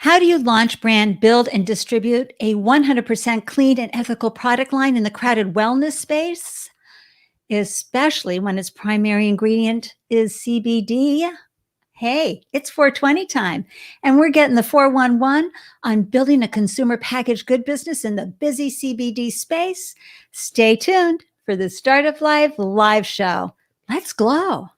How do you launch, brand, build, and distribute a 100% clean and ethical product line in the crowded wellness space, especially when its primary ingredient is CBD? Hey, it's 420 time, and we're getting the 411 on building a consumer packaged good business in the busy CBD space. Stay tuned for the Startup Live live show. Let's glow.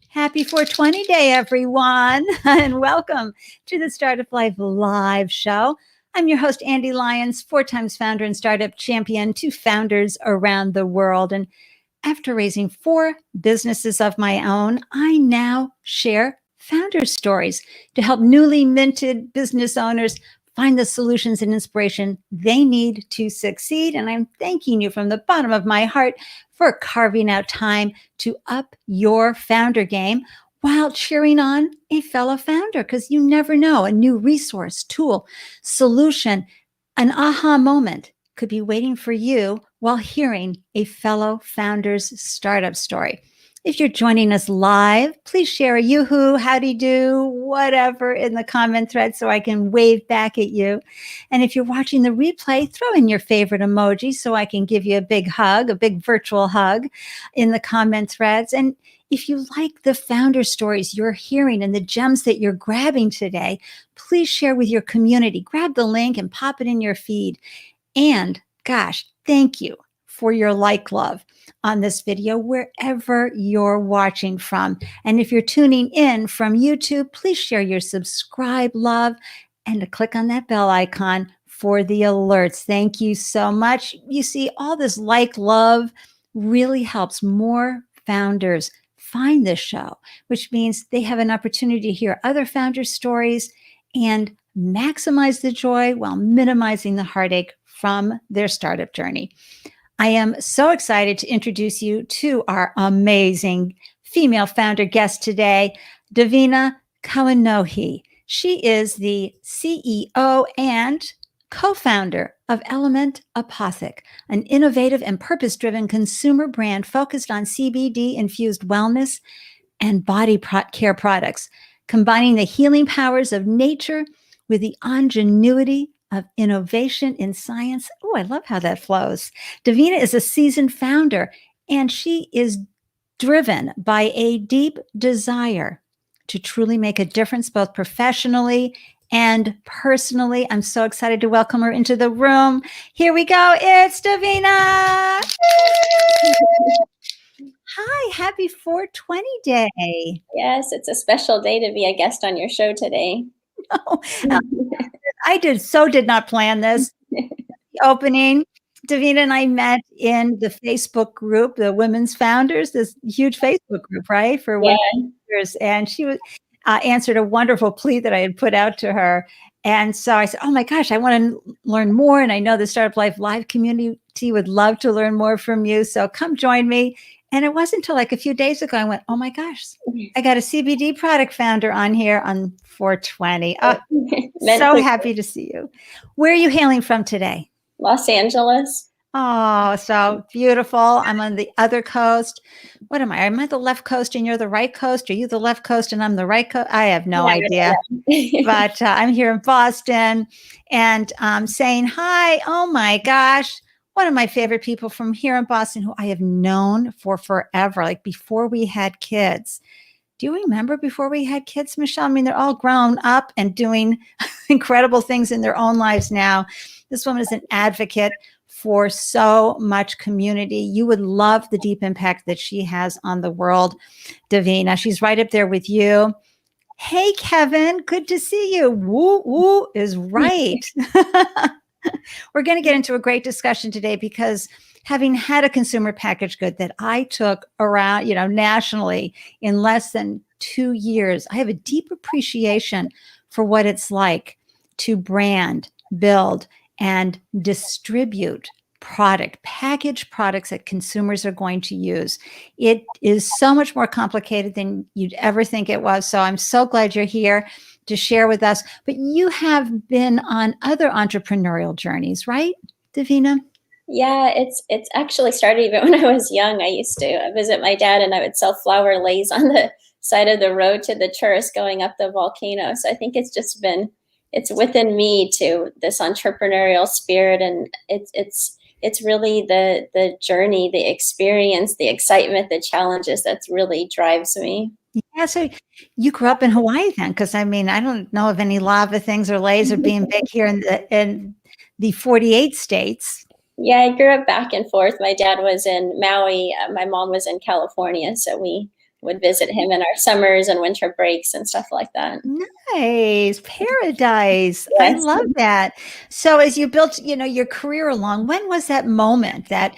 Happy 420 day, everyone, and welcome to the Startup Live live show. I'm your host, Ande Lyons, 4 times founder and startup champion to founders around the world. And after raising 4 businesses of my own, I now share founder stories to help newly minted business owners find the solutions and inspiration they need to succeed. And I'm thanking you from the bottom of my heart for carving out time to up your founder game while cheering on a fellow founder, because you never know, a new resource, tool, solution, an aha moment could be waiting for you while hearing a fellow founder's startup story. If you're joining us live, please share a yoo-hoo, howdy do, whatever in the comment thread so I can wave back at you. And if you're watching the replay, throw in your favorite emoji so I can give you a big hug, a big virtual hug in the comment threads. And if you like the founder stories you're hearing and the gems that you're grabbing today, please share with your community. Grab the link and pop it in your feed. And gosh, thank you for your love on this video, wherever you're watching from. And if you're tuning in from YouTube, please share your subscribe love and to click on that bell icon for the alerts. Thank you so much. You see, all this love really helps more founders find this show, which means they have an opportunity to hear other founder stories and maximize the joy while minimizing the heartache from their startup journey. I am so excited to introduce you to our amazing female founder guest today, Davina Kaonohi. She is the CEO and co-founder of ELÄMENT APOTHÄC, an innovative and purpose-driven consumer brand focused on CBD-infused wellness and body care products, combining the healing powers of nature with the ingenuity of innovation in science. Oh, I love how that flows. Davina is a seasoned founder, and she is driven by a deep desire to truly make a difference, both professionally and personally. I'm so excited to welcome her into the room. Here we go. It's Davina. Hi, happy 420 day. Yes, it's a special day to be a guest on your show today. Oh, I did not plan this opening. Davina and I met in the Facebook group, the Women's Founders, this huge Facebook group, right? For women founders. And she answered a wonderful plea that I had put out to her. And so I said, oh my gosh, I want to learn more. And I know the Startup Life Live community would love to learn more from you. So come join me. And it wasn't until like a few days ago, I went, oh my gosh, I got a CBD product founder on here on 420. Oh, so happy to see you. Where are you hailing from today? Los Angeles. Oh, so beautiful. I'm on the other coast. What am I? Am I the left coast and you're the right coast? Are you the left coast and I'm the right coast? I have no idea. But I'm here in Boston and saying hi. Oh my gosh. One of my favorite people from here in Boston who I have known for forever, like before we had kids. Do you remember before we had kids, Michelle? I mean, they're all grown up and doing incredible things in their own lives now. This woman is an advocate for so much community. You would love the deep impact that she has on the world, Davina. She's right up there with you. Hey, Kevin, good to see you. Woo, woo is right. We're going to get into a great discussion today because having had a consumer packaged good that I took around, nationally in less than 2 years, I have a deep appreciation for what it's like to brand, build, and distribute packaged products that consumers are going to use. It is so much more complicated than you'd ever think it was. So I'm so glad you're here to share with us. But you have been on other entrepreneurial journeys, right, Davina? Yeah, it's actually started even when I was young. I used to visit my dad and I would sell flower leis on the side of the road to the tourists going up the volcano. So I think it's within me to this entrepreneurial spirit, and it's really the journey, the experience, the excitement, the challenges that's really drives me. Yeah, so you grew up in Hawaii then, because I mean, I don't know of any lava things or laser being big here in the 48 states. Yeah, I grew up back and forth. My dad was in Maui, my mom was in California, so we would visit him in our summers and winter breaks and stuff like that. Nice. Paradise. I Yes. love that. So as you built, your career along, when was that moment, that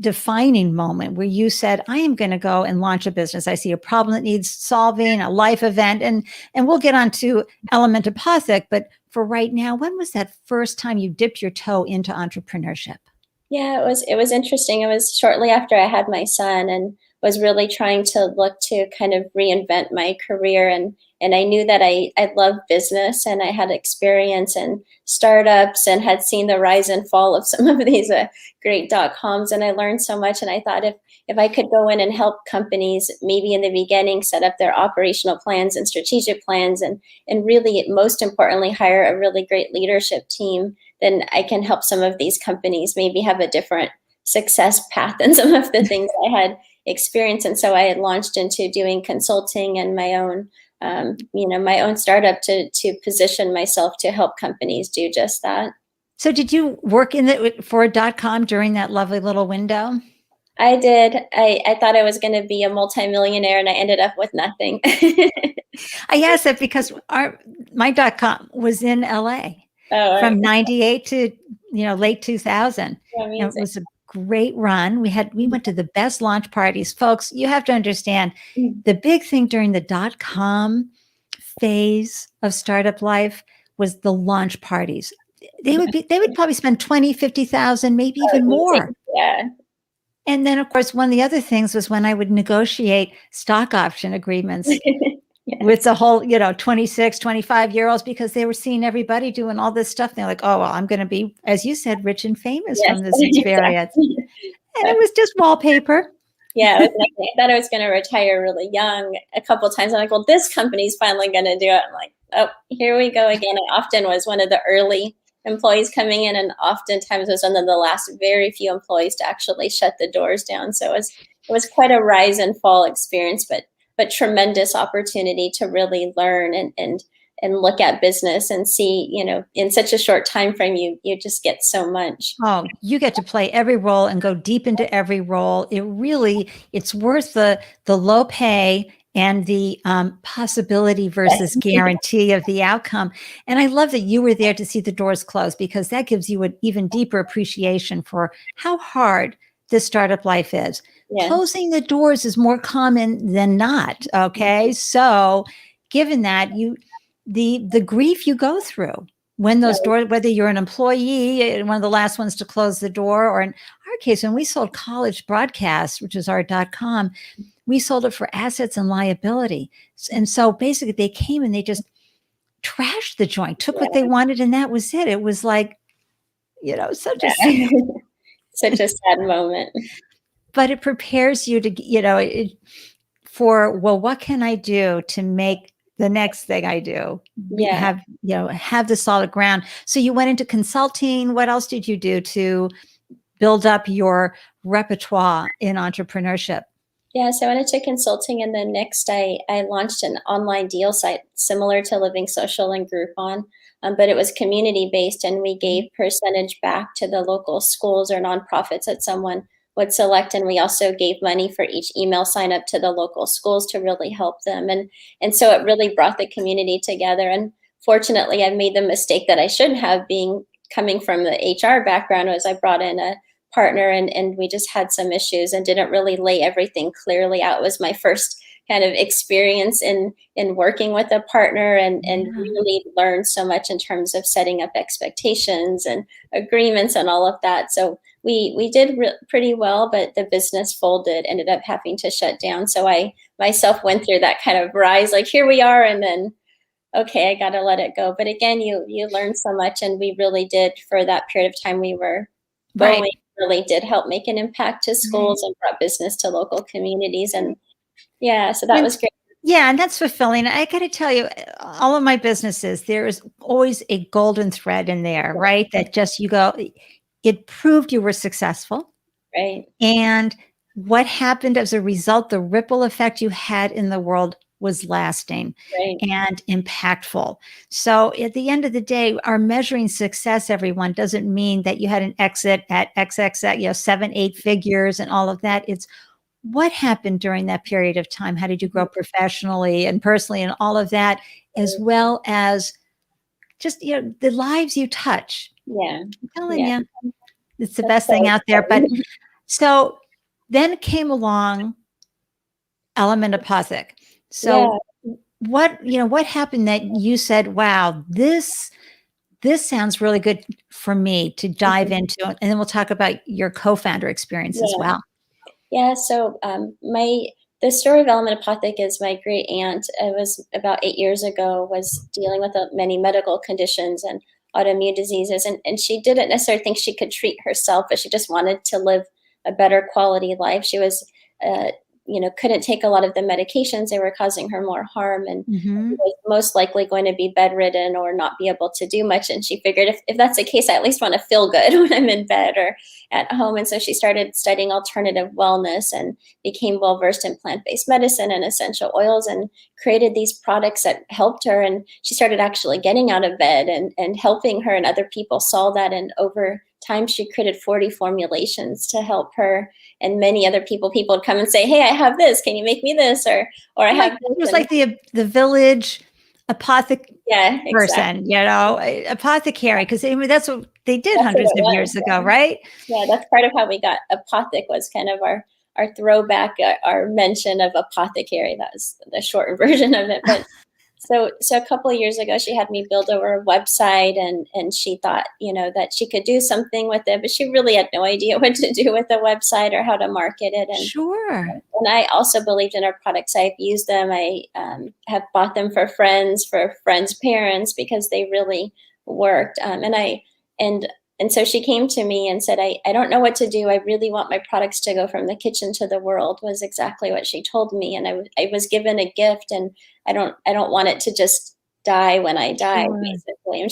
defining moment where you said, I am going to go and launch a business. I see a problem that needs solving, a life event, and we'll get on to ELÄMENT APOTHÄC. But for right now, when was that first time you dipped your toe into entrepreneurship? Yeah, it was interesting. It was shortly after I had my son and was really trying to look to kind of reinvent my career, and I knew that I love business and I had experience in startups and had seen the rise and fall of some of these great dot coms, and I learned so much, and I thought if I could go in and help companies maybe in the beginning set up their operational plans and strategic plans, and really most importantly hire a really great leadership team, then I can help some of these companies maybe have a different success path than some of the things I had experienced. And so I had launched into doing consulting and my own startup to position myself to help companies do just that. So did you work for a .com during that lovely little window? I did. I thought I was going to be a multimillionaire, and I ended up with nothing. I asked that because my .com was in LA Oh, from 98 to late 2000. It amazing. was a great run. We went to the best launch parties. Folks, you have to understand, the big thing during the .com phase of startup life was the launch parties. They would probably spend 20, 50,000, maybe even more. Yeah. And then, of course, one of the other things was when I would negotiate stock option agreements Yes. with the whole, 26, 25-year-olds, because they were seeing everybody doing all this stuff. They're like, oh, well, I'm going to be, as you said, rich and famous Yes, from this experience. exactly. And it was just wallpaper. Yeah, it was nice. I thought I was going to retire really young a couple of times. I'm like, well, this company's finally going to do it. I'm like, oh, here we go again. I often was one of the early employees coming in, and oftentimes was one of the last very few employees to actually shut the doors down. So it was quite a rise and fall experience, but tremendous opportunity to really learn and look at business and see, in such a short time frame, you just get so much. Oh, you get to play every role and go deep into every role. It's worth the low pay and the possibility versus guarantee of the outcome. And I love that you were there to see the doors close, because that gives you an even deeper appreciation for how hard this startup life is. Yeah. Closing the doors is more common than not. Okay. So given that, the grief you go through when those doors, whether you're an employee, one of the last ones to close the door, or in our case, when we sold College Broadcast, which is our .com, we sold it for assets and liability. And so basically they came and they just trashed the joint, took what they wanted, and that was it. It was like, such such a sad moment. But it prepares you to, for, well, what can I do to make the next thing I do have the solid ground? So you went into consulting. What else did you do to build up your repertoire in entrepreneurship? Yeah, so I went into consulting, and then next I launched an online deal site similar to Living Social and Groupon, but it was community based, and we gave percentage back to the local schools or nonprofits that someone would select, and we also gave money for each email sign up to the local schools to really help them, and so it really brought the community together. And fortunately, I made the mistake that I shouldn't have, being coming from the HR background, was I brought in a partner, and we just had some issues and didn't really lay everything clearly out. It was my first kind of experience in working with a partner, and really learned so much in terms of setting up expectations and agreements and all of that. So we did pretty well, but the business folded, ended up having to shut down. So I myself went through that kind of rise, like here we are, and then okay, I got to let it go. But again, you learn so much, and we really did, for that period of time we were going really did help make an impact to schools and brought business to local communities. And yeah, so that was great. Yeah, and that's fulfilling. I got to tell you, all of my businesses, there is always a golden thread in there, right? That just you go, it proved you were successful. Right. And what happened as a result, the ripple effect you had in the world was lasting and impactful. So at the end of the day, our measuring success, everyone, doesn't mean that you had an exit at XX, 7, 8 figures and all of that. It's what happened during that period of time? How did you grow professionally and personally and all of that, as well as just, the lives you touch. Yeah. I'm telling you, it's the best thing out there. But so then came along ELÄMENT APOTHÄC. So what happened that you said, wow, this sounds really good for me to dive into, and then we'll talk about your co-founder experience as well. Yeah, so the story of ELÄMENT APOTHÄC is my great aunt. It was about 8 years ago, was dealing with many medical conditions and autoimmune diseases, and she didn't necessarily think she could treat herself, but she just wanted to live a better quality life. She was, couldn't take a lot of the medications; they were causing her more harm, and was most likely going to be bedridden or not be able to do much. And she figured, if that's the case, I at least want to feel good when I'm in bed or at home. And so she started studying alternative wellness and became well versed in plant-based medicine and essential oils, and created these products that helped her. And she started actually getting out of bed and helping her and other people solve that. And over time, she created 40 formulations to help her and many other people. People would come and say, "Hey, I have this. Can you make me this?" Or I have this. It was like the village apothecary person, apothecary, because that's what they did hundreds of years ago, right? Yeah, that's part of how we got APOTHÄC, was kind of our throwback, our mention of apothecary. That was the shortened version of it. But so a couple of years ago, she had me build over a website, and she thought, that she could do something with it, but she really had no idea what to do with the website or how to market it. And and I also believed in our products. I've used them. I have bought them for friends' parents, because they really worked. And so she came to me and said, I don't know what to do. I really want my products to go from the kitchen to the world, was exactly what she told me. And I was given a gift, and I don't want it to just die when I die, basically. And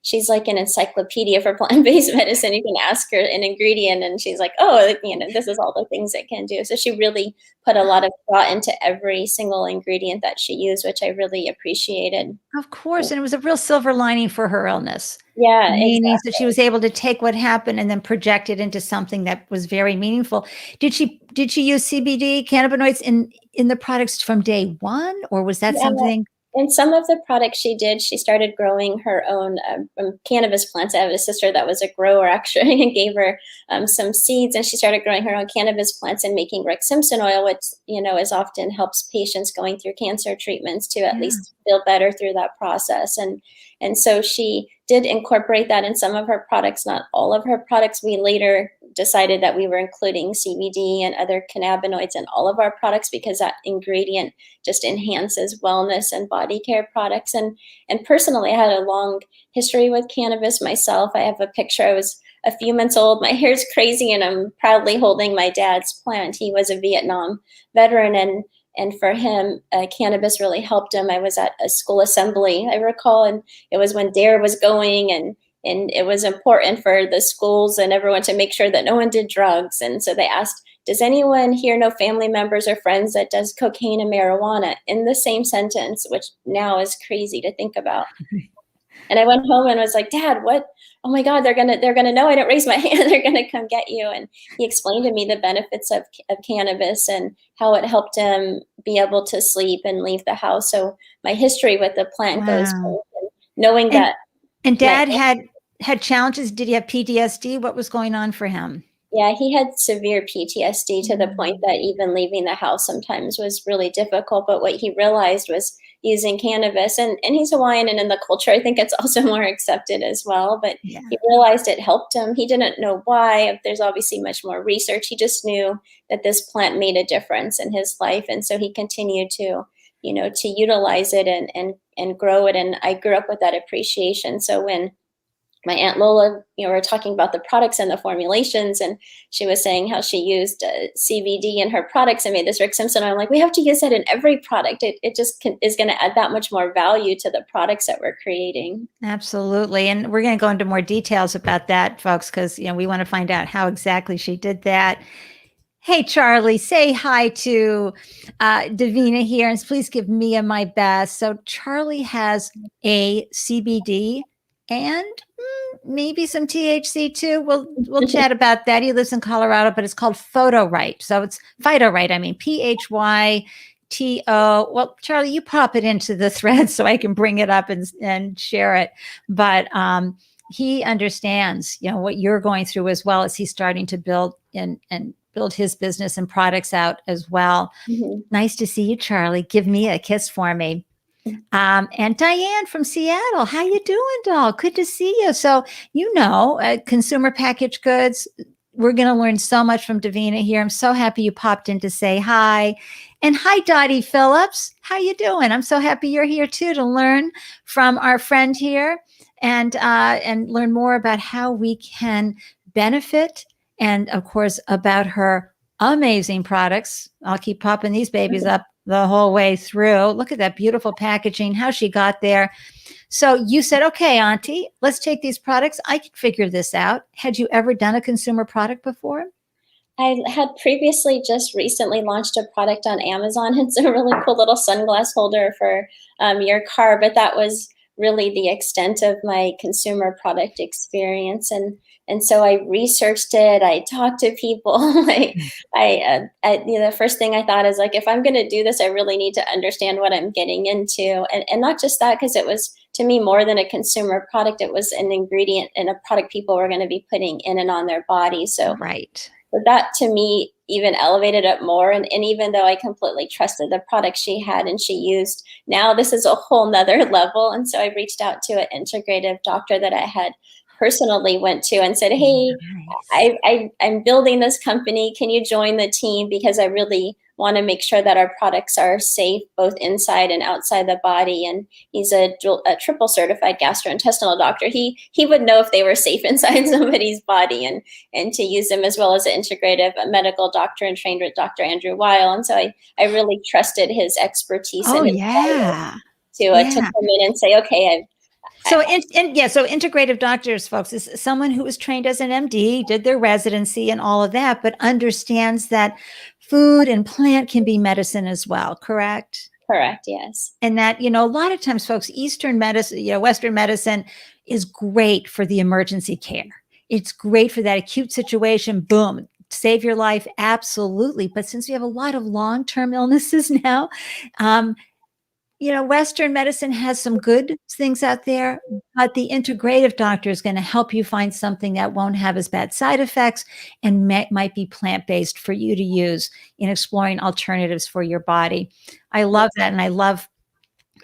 she's like an encyclopedia for plant-based medicine. You can ask her an ingredient and she's like, oh, this is all the things it can do. So she really put a lot of thought into every single ingredient that she used, which I really appreciated. Of course. And it was a real silver lining for her illness. Yeah, meaning that she was able to take what happened and then project it into something that was very meaningful. Did she use CBD cannabinoids in the products from day one, or was that something? In some of the products she did, she started growing her own cannabis plants. I have a sister that was a grower, actually, and gave her some seeds, and she started growing her own cannabis plants and making Rick Simpson oil, which, is often helps patients going through cancer treatments to at least feel better through that process. And so she did incorporate that in some of her products, not all of her products. We later decided that we were including CBD and other cannabinoids in all of our products, because that ingredient just enhances wellness and body care products. And personally, I had a long history with cannabis myself. I have a picture. I was a few months old. My hair's crazy, and I'm proudly holding my dad's plant. He was a Vietnam veteran, and for him, cannabis really helped him. I was at a school assembly, I recall, and it was when DARE was going, and it was important for the schools and everyone to make sure that no one did drugs. And so they asked, does anyone here know family members or friends that does cocaine and marijuana, in the same sentence, which now is crazy to think about. And I went home and was like, Dad, what? Oh my God, they're gonna know I didn't raise my hand. They're gonna come get you. And he explained to me the benefits of cannabis and how it helped him be able to sleep and leave the house. So my history with the plant goes, knowing that. And Dad had challenges. Did he have PTSD? What was going on for him? Yeah, he had severe PTSD to the point that even leaving the house sometimes was really difficult. But what he realized was using cannabis, and he's Hawaiian, and in the culture, I think it's also more accepted as well. But he realized it helped him. He didn't know why. There's obviously much more research. He just knew that this plant made a difference in his life. And so he continued to, to utilize it and grow it. And I grew up with that appreciation. So when my Aunt Lola, we're talking about the products and the formulations, and she was saying how she used CBD in her products and made this Rick Simpson. I'm like, we have to use that in every product. It just is going to add that much more value to the products that we're creating. Absolutely. And we're going to go into more details about that, folks, because, we want to find out how exactly she did that. Hey, Charlie, say hi to Davina here, and please give Mia my best. So Charlie has a CBD and maybe some THC too. We'll chat about that. He lives in Colorado, but it's called Phytorite. So it's Phytorite. I mean, PHYTO. Well, Charlie, you pop it into the thread so I can bring it up and share it. But he understands, what you're going through, as well as he's starting to build and build his business and products out as well. Mm-hmm. Nice to see you, Charlie. Give me a kiss for me. And Diane from Seattle, how you doing, doll? Good to see you. So, consumer packaged goods, we're going to learn so much from Davina here. I'm so happy you popped in to say hi. And hi, Dottie Phillips. How you doing? I'm so happy you're here too, to learn from our friend here and learn more about how we can benefit, and of course about her amazing products. I'll keep popping these babies up the whole way through. Look at that beautiful packaging, how she got there. So you said, okay, Auntie, let's take these products. I can figure this out. Had you ever done a consumer product before? I had previously just recently launched a product on Amazon. It's a really cool little sunglass holder for your car, but that was really the extent of my consumer product experience. And so I researched it. I talked to people. The first thing I thought is, like, if I'm going to do this, I really need to understand what I'm getting into. And not just that, because it was, to me, more than a consumer product. It was an ingredient and a product people were going to be putting in and on their body. So right. But that, to me, even elevated it more. And even though I completely trusted the product she had and she used, now this is a whole nother level. And so I reached out to an integrative doctor that I had personally went to and said, hey, nice. I'm building this company. Can you join the team? Because I really want to make sure that our products are safe both inside and outside the body. And he's a triple certified gastrointestinal doctor. He would know if they were safe inside somebody's body and to use them, as well as an integrative medical doctor and trained with Dr. Andrew Weil. And so I really trusted his expertise to come in and say, okay, so integrative doctors, folks, is someone who was trained as an MD, did their residency and all of that, but understands that food and plant can be medicine as well, correct? Correct, yes. And that, a lot of times, folks, Eastern medicine, Western medicine is great for the emergency care. It's great for that acute situation, boom, save your life, absolutely. But since we have a lot of long-term illnesses now, Western medicine has some good things out there, but the integrative doctor is going to help you find something that won't have as bad side effects and might be plant-based for you to use in exploring alternatives for your body. I love that. And I love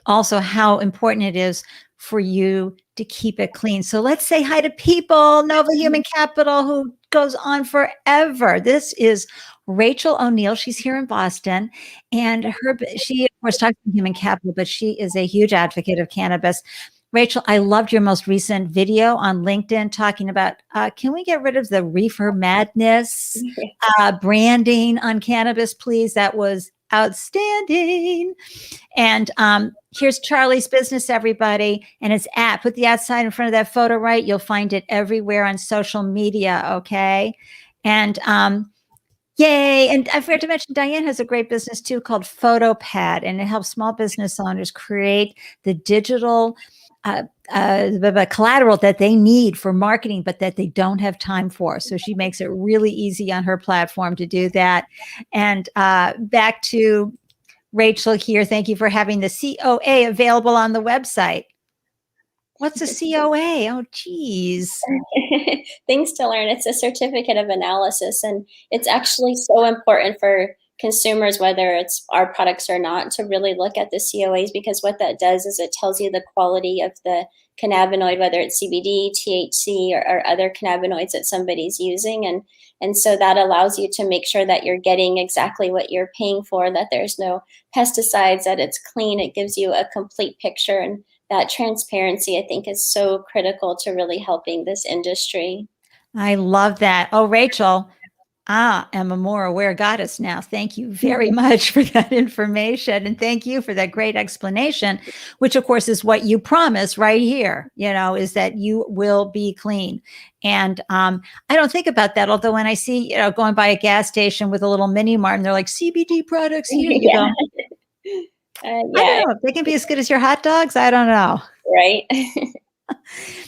also how important it is for you to keep it clean. So let's say hi to people, Nova Human Capital, who goes on forever. This is Rachel O'Neill. She's here in Boston, and she, of course, talks to Human Capital, but she is a huge advocate of cannabis. Rachel, I loved your most recent video on LinkedIn talking about, can we get rid of the reefer madness branding on cannabis, please? That was outstanding. And here's Charlie's business, everybody. And it's put the outside in front of that photo, right? You'll find it everywhere on social media, okay? And yay. And I forgot to mention, Diane has a great business too called PhotoPad, and it helps small business owners create the digital the collateral that they need for marketing, but that they don't have time for. So she makes it really easy on her platform to do that. And back to Rachel here. Thank you for having the COA available on the website. What's a COA? Oh, geez. Things to learn. It's a certificate of analysis, and it's actually so important for consumers, whether it's our products or not, to really look at the COAs, because what that does is it tells you the quality of the cannabinoid, whether it's CBD, THC, or other cannabinoids that somebody's using. And so that allows you to make sure that you're getting exactly what you're paying for, that there's no pesticides, that it's clean. It gives you a complete picture, and that transparency, I think, is so critical to really helping this industry. I love that. Oh, Rachel, am a more aware goddess now. Thank you very much for that information. And thank you for that great explanation, which of course is what you promise right here, is that you will be clean. And I don't think about that. Although when I see, going by a gas station with a little mini mart and they're like CBD products here, you go, I don't know. They can be as good as your hot dogs. I don't know. Right.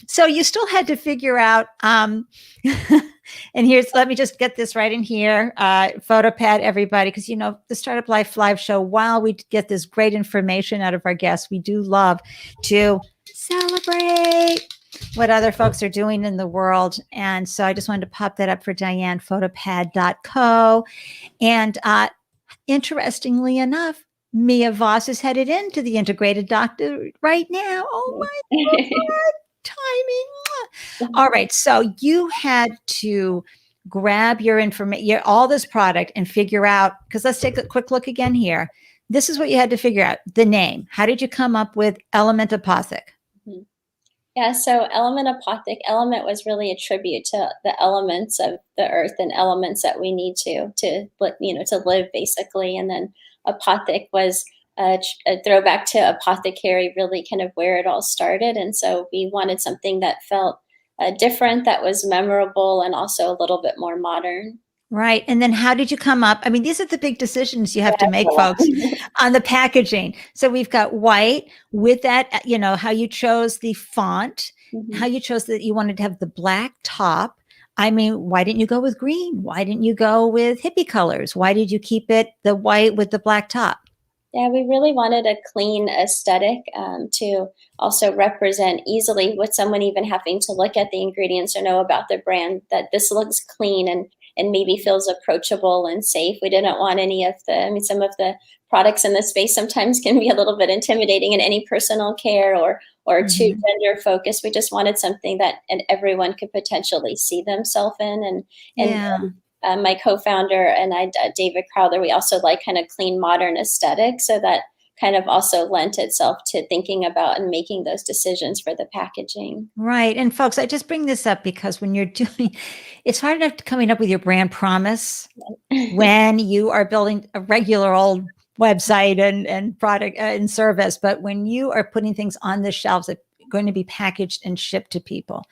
So you still had to figure out, and let me just get this right in here. Photo pad, everybody, because, the Startup Life Live show, while we get this great information out of our guests, we do love to celebrate what other folks are doing in the world. And so I just wanted to pop that up for Diane, photopad.co. And interestingly enough, Mia Voss is headed into the Integrated Doctor right now. Oh my God, timing. All right. So you had to grab your information, all this product, and figure out, because let's take a quick look again here. This is what you had to figure out, the name. How did you come up with ELÄMENT APOTHÄC? Yeah, so ELÄMENT APOTHÄC, element was really a tribute to the elements of the earth and elements that we need to live, basically. And then apothec was a throwback to apothecary, really kind of where it all started. And so we wanted something that felt different, that was memorable, and also a little bit more modern. Right. And then how did you come up? I mean, these are the big decisions you have to make, folks, on the packaging. So we've got white with that, how you chose the font, how you chose that you wanted to have the black top. I mean, why didn't you go with green? Why didn't you go with hippie colors? Why did you keep it the white with the black top? Yeah, we really wanted a clean aesthetic to also represent easily, with someone even having to look at the ingredients or know about the brand, that this looks clean and maybe feels approachable and safe. We didn't want any of some of the products in the space sometimes can be a little bit intimidating in any personal care or too gender focused. We just wanted something that everyone could potentially see themselves in. And my co-founder and I, David Crowther, we also like kind of clean, modern aesthetic. So that kind of also lent itself to thinking about and making those decisions for the packaging. Right. And folks, I just bring this up because when you're it's hard enough coming up with your brand promise when you are building a regular old website and product and service. But when you are putting things on the shelves that are going to be packaged and shipped to people,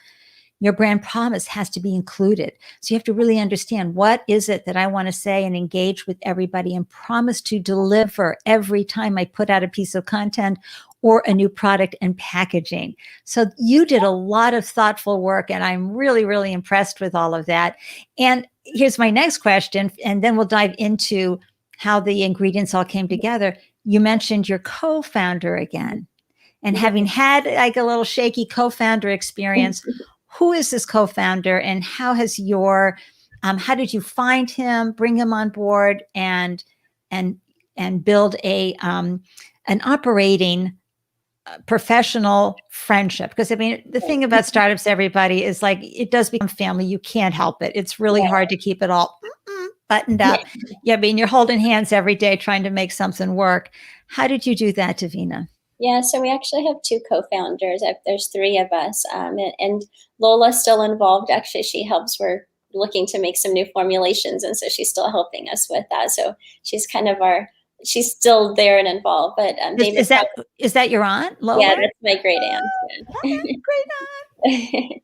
your brand promise has to be included. So you have to really understand, what is it that I want to say and engage with everybody and promise to deliver every time I put out a piece of content or a new product and packaging. So you did a lot of thoughtful work, and I'm really, really impressed with all of that. And here's my next question, and then we'll dive into how the ingredients all came together. You mentioned your co-founder again, and having had like a little shaky co-founder experience, who is this co-founder, and how has how did you find him, bring him on board, and build an operating professional friendship? Because I mean, the thing about startups, everybody, is like, it does become family. You can't help it. It's really hard to keep it all buttoned up. I mean, you're holding hands every day trying to make something work. How did you do that, Davina? Yeah, so we actually have two co-founders. There's three of us, and Lola's still involved. Actually, she helps. We're looking to make some new formulations, and so she's still helping us with that. So she's kind of she's still there and involved. But is that your aunt, Lola? Yeah, that's my great aunt. Yeah. Great aunt.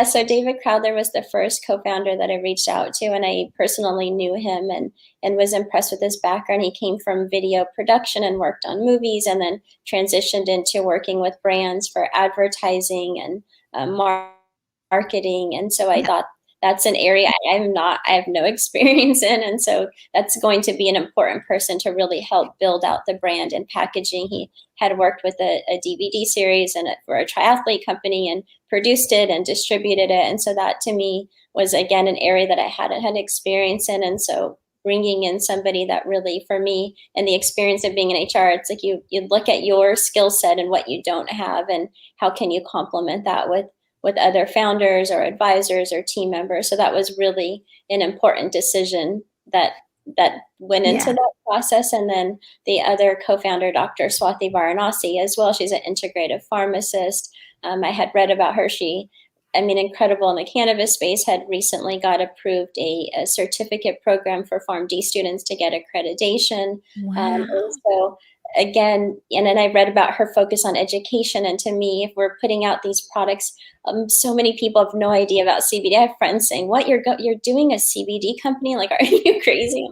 So David Crowther was the first co-founder that I reached out to, and I personally knew him and was impressed with his background. He came from video production and worked on movies, and then transitioned into working with brands for advertising and marketing. And so I thought, that's an area I have no experience in. And so that's going to be an important person to really help build out the brand and packaging. He had worked with a DVD series for a triathlete company and produced it and distributed it. And so that to me was, again, an area that I hadn't had experience in. And so bringing in somebody that really, for me, and the experience of being in HR, it's like you look at your skill set and what you don't have, and how can you complement that with other founders or advisors or team members. So that was really an important decision that that went into Yeah. that process. And then the other co-founder, Dr. Swathi Varanasi, as well. She's an integrative pharmacist. I had read about her. Incredible in the cannabis space, had recently got approved a certificate program for PharmD students to get accreditation. Wow. And so again, and then I read about her focus on education. And to me, if we're putting out these products, so many people have no idea about CBD. I have friends saying, "What, you're doing a CBD company? Like, are you crazy?"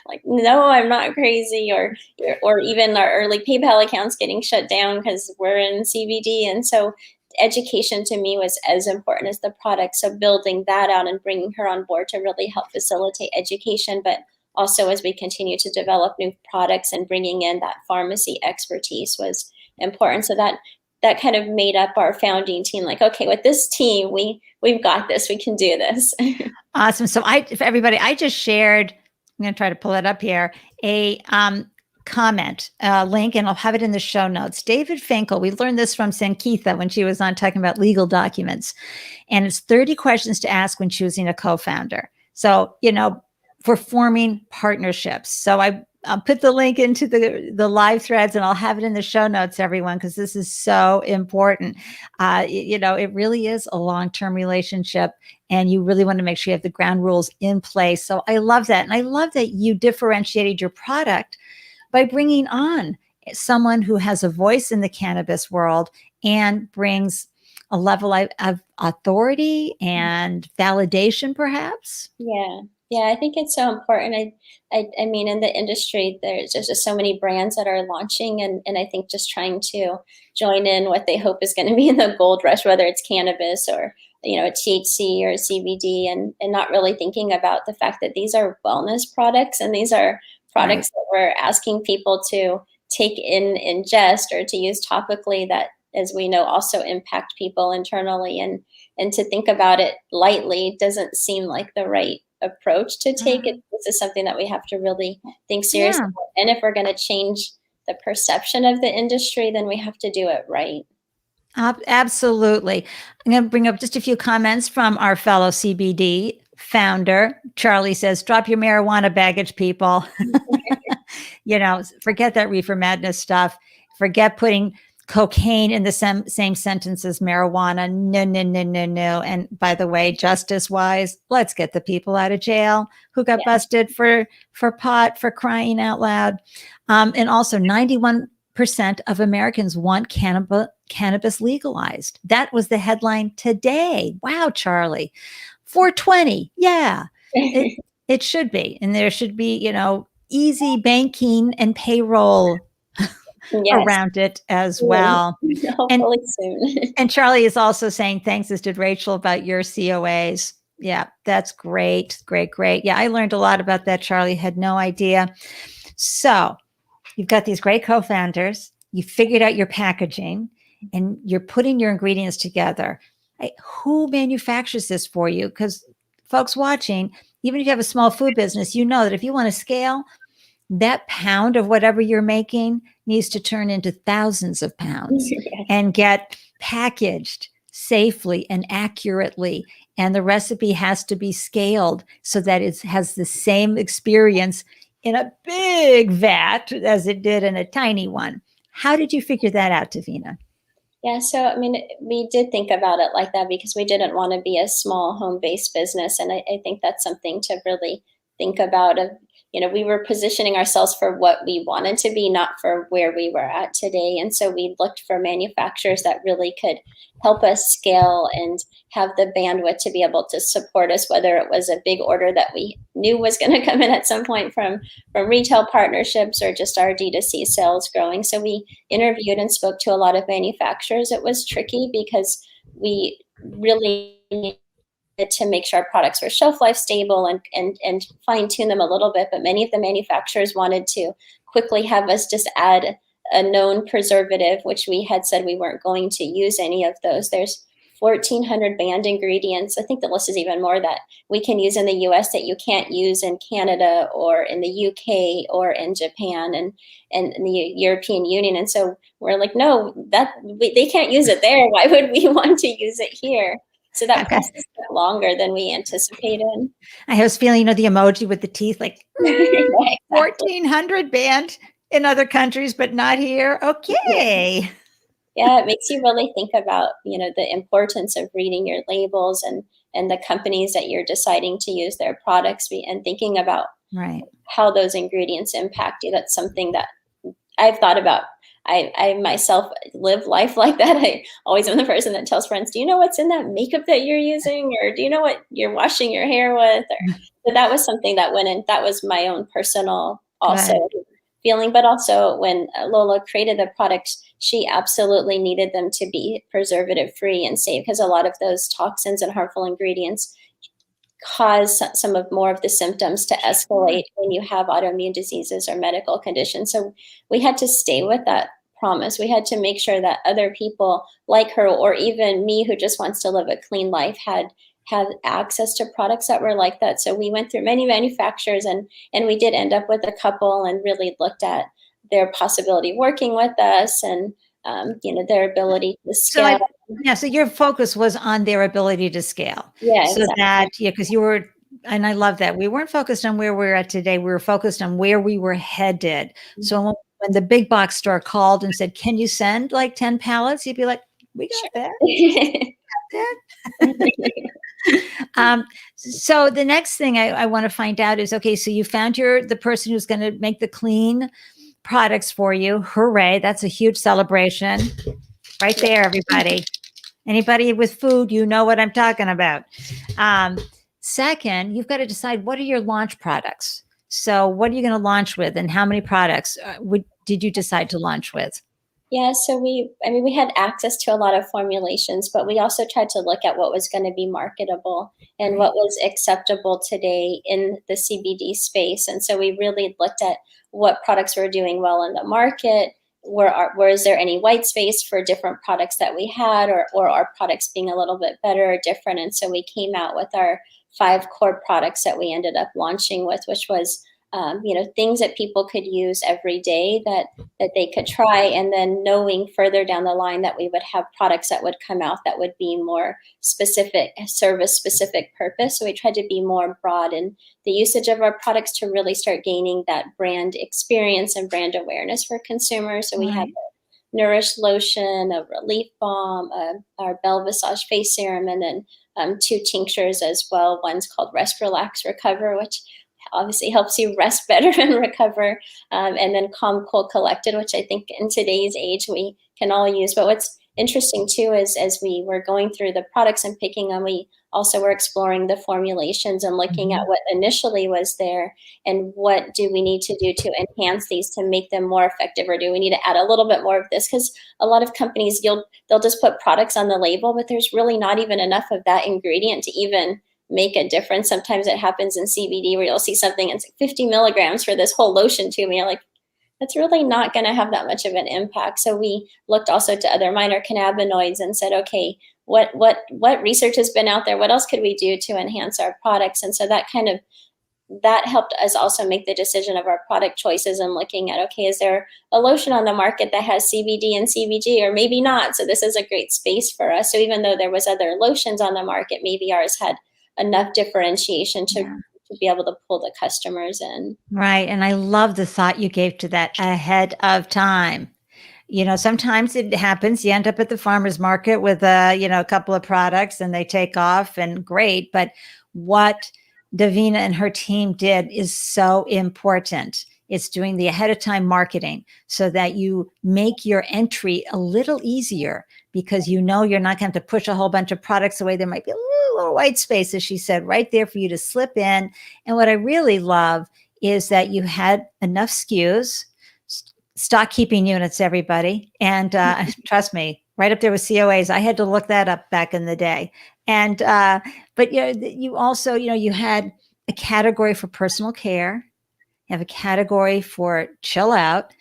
Like, no, I'm not crazy. Or even our early PayPal accounts getting shut down because we're in CBD. And so education to me was as important as the product. So building that out and bringing her on board to really help facilitate education, but also as we continue to develop new products and bringing in that pharmacy expertise was important. So that kind of made up our founding team. Like, okay, with this team, we've got this. We can do this. Awesome. So for everybody, I just shared, I'm going to try to pull it up here, a comment link, and I'll have it in the show notes. David Finkel, we learned this from Sankeetha when she was on talking about legal documents. And it's 30 questions to ask when choosing a co-founder. So, for forming partnerships. So I'll put the link into the live threads, and I'll have it in the show notes, everyone, because this is so important. It really is a long-term relationship, and you really want to make sure you have the ground rules in place. So I love that. And I love that you differentiated your product by bringing on someone who has a voice in the cannabis world and brings a level of authority and validation, perhaps. Yeah, I think it's so important. I mean, in the industry, there's just so many brands that are launching, and I think just trying to join in what they hope is going to be in the gold rush, whether it's cannabis or a THC or CBD, and not really thinking about the fact that these are wellness products, and these are products that we're asking people to take in ingest or to use topically, that, as we know, also impact people internally, and to think about it lightly doesn't seem like the right approach to take. This is something that we have to really think seriously about. And if we're going to change the perception of the industry, then we have to do it right. Absolutely. I'm going to bring up just a few comments from our fellow CBD founder. Charlie says, drop your marijuana baggage, people. Forget that reefer madness stuff. Forget putting cocaine in the same sentence as marijuana. No, no, no, no, no. And by the way, justice wise, let's get the people out of jail who got busted for pot, for crying out loud. And also 91% of Americans want cannabis legalized. That was the headline today. Wow, Charlie. 420. Yeah, it should be. And there should be, easy banking and payroll around it as well. Hopefully soon. And Charlie is also saying, thanks, as did Rachel, about your COAs. Yeah, that's great. Great, great. Yeah, I learned a lot about that, Charlie. Had no idea. So you've got these great co-founders. You figured out your packaging, and you're putting your ingredients together. Who manufactures this for you? Because folks watching, even if you have a small food business, you know that if you want to scale, that pound of whatever you're making needs to turn into thousands of pounds and get packaged safely and accurately. And the recipe has to be scaled so that it has the same experience in a big vat as it did in a tiny one. How did you figure that out, Davina? Yeah, so we did think about it like that because we didn't want to be a small home-based business. And I think that's something to really think about. We were positioning ourselves for what we wanted to be, not for where we were at today. And so we looked for manufacturers that really could help us scale and have the bandwidth to be able to support us, whether it was a big order that we knew was going to come in at some point from retail partnerships or just our D2C sales growing. So we interviewed and spoke to a lot of manufacturers. It was tricky because we really needed to make sure our products were shelf life stable and fine tune them a little bit. But many of the manufacturers wanted to quickly have us just add a known preservative, which we had said we weren't going to use any of those. There's 1,400 banned ingredients. I think the list is even more that we can use in the US that you can't use in Canada or in the UK or in Japan and the European Union. And so we're like, no, they can't use it there. Why would we want to use it here? So that Okay. process took longer than we anticipated. I was feeling, the emoji with the teeth, like Yeah, exactly. 1400 banned in other countries, but not here. Yeah. Okay. Yeah, it makes you really think about, the importance of reading your labels and the companies that you're deciding to use their products and thinking about Right. how those ingredients impact you. That's something that I've thought about. I myself live life like that. I always am the person that tells friends, "Do you know what's in that makeup that you're using, or do you know what you're washing your hair with?" Or so that was something that went in. That was my own personal also Good. feeling, but also when Lola created the products, she absolutely needed them to be preservative free and safe because a lot of those toxins and harmful ingredients cause some of more of the symptoms to Sure. escalate when you have autoimmune diseases or medical conditions. So we had to stay with that promise. We had to make sure that other people like her or even me who just wants to live a clean life had access to products that were like that. So we went through many manufacturers and we did end up with a couple and really looked at their possibility of working with us and their ability to So scale. so your focus was on their ability to scale. Yeah, So that, exactly. because you were, and I love that we weren't focused on where we're at today. We were focused on where we were headed. So Mhm. when the big box store called and said, "Can you send like 10 pallets?" You'd be like, "We got that." Sure. Um, so the next thing I want to find out is, okay, so you found the person who's going to make the clean products for you. Hooray. That's a huge celebration right there, everybody. Anybody with food, you know what I'm talking about. Um, Second, you've got to decide, what are your launch products? So what are you going to launch with, and how many products did you decide to launch with? Yeah, so we had access to a lot of formulations, but we also tried to look at what was going to be marketable and Right. what was acceptable today in the CBD space. And so we really looked at what products were doing well in the market. Where is there any white space for different products that we had, or our products being a little bit better or different? And so we came out with our 5 core products that we ended up launching with, which was things that people could use every day that they could try, and then knowing further down the line that we would have products that would come out that would be more specific, service specific purpose. So we tried to be more broad in the usage of our products to really start gaining that brand experience and brand awareness for consumers. So we have Right. a Nourish lotion, a relief balm, our Bell Visage face serum, and then 2 tinctures as well. One's called Rest, Relax, Recover, which obviously helps you rest better and recover. And then Calm, Cool, Collected, which I think in today's age we can all use. But what's interesting too is as we were going through the products and picking them, we also were exploring the formulations and looking at Mhm. what initially was there and what do we need to do to enhance these to make them more effective, or do we need to add a little bit more of this? Because a lot of companies they'll just put products on the label, but there's really not even enough of that ingredient to even make a difference. Sometimes it happens in CBD where you'll see something and it's like 50 milligrams for this whole lotion tube, and you're like, that's really not going to have that much of an impact. So we looked also to other minor cannabinoids and said, okay, what research has been out there? What else could we do to enhance our products? And so that helped us also make the decision of our product choices and looking at, okay, is there a lotion on the market that has CBD and CBG, or maybe not? So this is a great space for us. So even though there was other lotions on the market, maybe ours had enough differentiation Yeah. to be able to pull the customers in. Right. And I love the thought you gave to that, ahead of time. Sometimes it happens. You end up at the farmer's market with a couple of products and they take off, and great. But what Davina and her team did is so important. It's doing the ahead of time marketing so that you make your entry a little easier, because you're not going to have to push a whole bunch of products away. There might be a little white space, as she said, right there for you to slip in. And what I really love is that you had enough SKUs, stock keeping units, everybody. And trust me, right up there with COAs. I had to look that up back in the day. And, but you also, you had a category for personal care. You have a category for chill out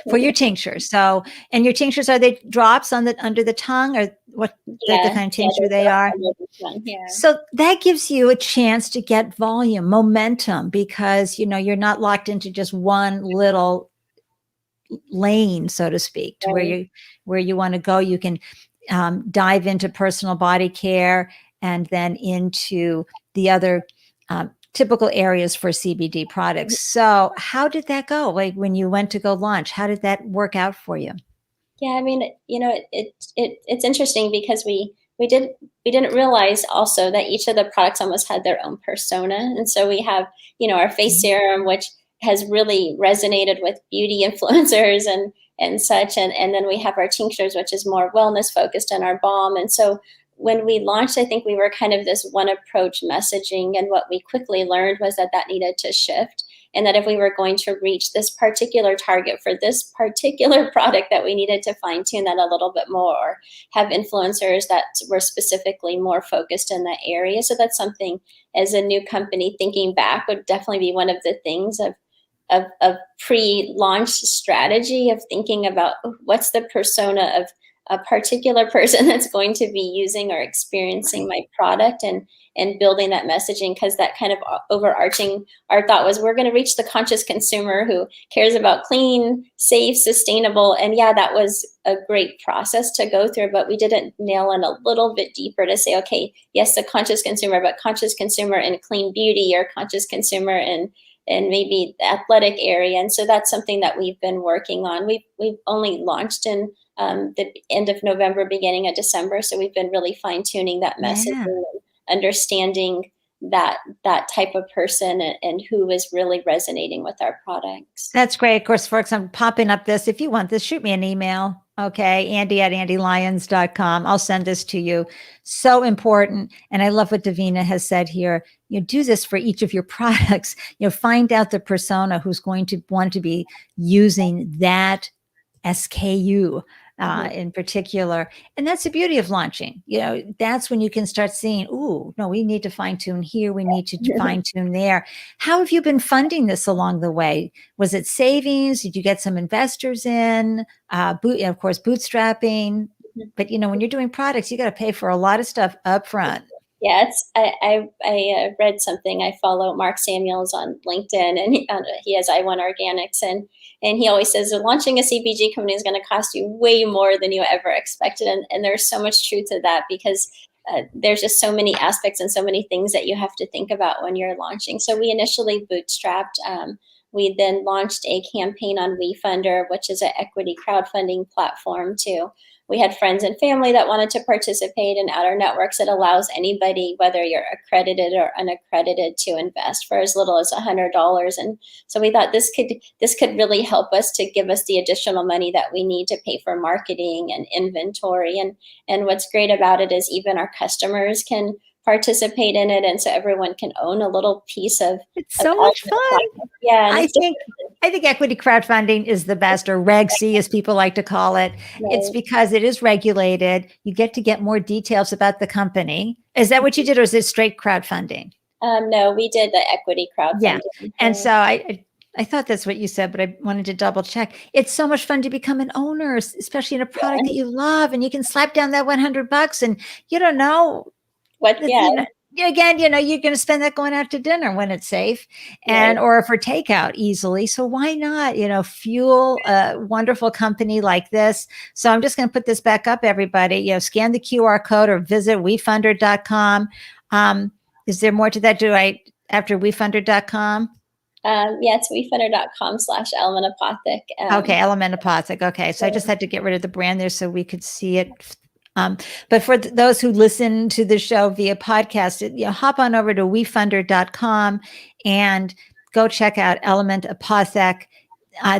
for your tinctures. So, and your tinctures, are they drops under the tongue, or what the Yeah, kind of yeah, tincture there's they are? one. Yeah. So that gives you a chance to get volume, momentum, because you're not locked into just one little lane, so to speak, to Right. where you want to go. You can dive into personal body care and then into the other typical areas for CBD products. So how did that go? Like when you went to go launch, how did that work out for you? Yeah, I mean, it's interesting because we didn't realize also that each of the products almost had their own persona, and so we have our face serum, which has really resonated with beauty influencers and such, and then we have our tinctures, which is more wellness focused, and our balm, and so when we launched, I think we were kind of this one approach messaging, and what we quickly learned was that needed to shift, and that if we were going to reach this particular target for this particular product, that we needed to fine tune that a little bit more, or have influencers that were specifically more focused in that area. So that's something, as a new company, thinking back, would definitely be one of the things of pre-launch strategy, of thinking about what's the persona of a particular person that's going to be using or experiencing my product, and building that messaging, because that kind of overarching, our thought was, we're going to reach the conscious consumer who cares about clean, safe, sustainable. And yeah, that was a great process to go through, but we didn't nail in a little bit deeper to say, okay, yes, the conscious consumer, but conscious consumer in clean beauty, or conscious consumer in maybe the athletic area. And so that's something that we've been working on. We've only launched in the end of November, beginning of December. So we've been really fine tuning that message, and understanding that type of person, and who is really resonating with our products. That's great. Of course, folks, I'm popping up this. If you want this, shoot me an email. Okay. Ande@andelyons.com. I'll send this to you. So important. And I love what Davina has said here. You do this for each of your products. Find out the persona who's going to want to be using that SKU in particular. And that's the beauty of launching. That's when you can start seeing, ooh, no, we need to fine tune here. We need to fine tune there. How have you been funding this along the way? Was it savings? Did you get some investors in? Of course, bootstrapping. But when you're doing products, you got to pay for a lot of stuff up front. Yeah, I read something. I follow Mark Samuels on LinkedIn, and he has I Want Organics, and he always says launching a CPG company is going to cost you way more than you ever expected, and there's so much truth to that, because there's just so many aspects and so many things that you have to think about when you're launching. So we initially bootstrapped. We then launched a campaign on WeFunder, which is an equity crowdfunding platform too. We had friends and family that wanted to participate, and at our networks, it allows anybody, whether you're accredited or unaccredited, to invest for as little as $100. And so we thought this could really help us to give us the additional money that we need to pay for marketing and inventory. And what's great about it is even our customers can participate in it, and so everyone can own a little piece of. It's so much fun. Yeah, I think equity crowdfunding is the best, or Reg C, as people like to call it. Right. It's because it is regulated. You get more details about the company. Is that what you did, or is it straight crowdfunding? No, we did the equity crowdfunding. Yeah, and so I thought that's what you said, but I wanted to double check. It's so much fun to become an owner, especially in a product that you love, and you can slap down that $100, and you don't know. Again, you're going to spend that going out to dinner when it's safe, or for takeout easily. So why not, fuel a wonderful company like this? So I'm just going to put this back up, everybody. Scan the QR code or visit wefunder.com. Is there more to that? After wefunder.com? Yeah, it's wefunder.com/ELEMENT APOTHÄC. Okay, ELEMENT APOTHÄC. Okay, so I just had to get rid of the brand there so we could see it. But for those who listen to the show via podcast, hop on over to wefunder.com and go check out ELEMENT APOTHÄC.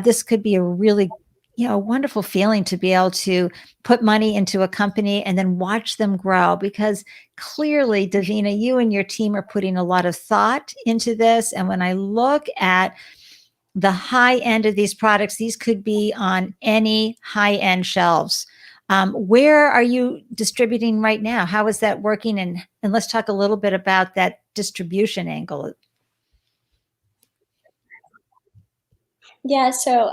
This could be a really, wonderful feeling to be able to put money into a company and then watch them grow, because clearly, Davina, you and your team are putting a lot of thought into this. And when I look at the high end of these products, these could be on any high end shelves. Where are you distributing right now? How is that working? And let's talk a little bit about that distribution angle. Yeah, so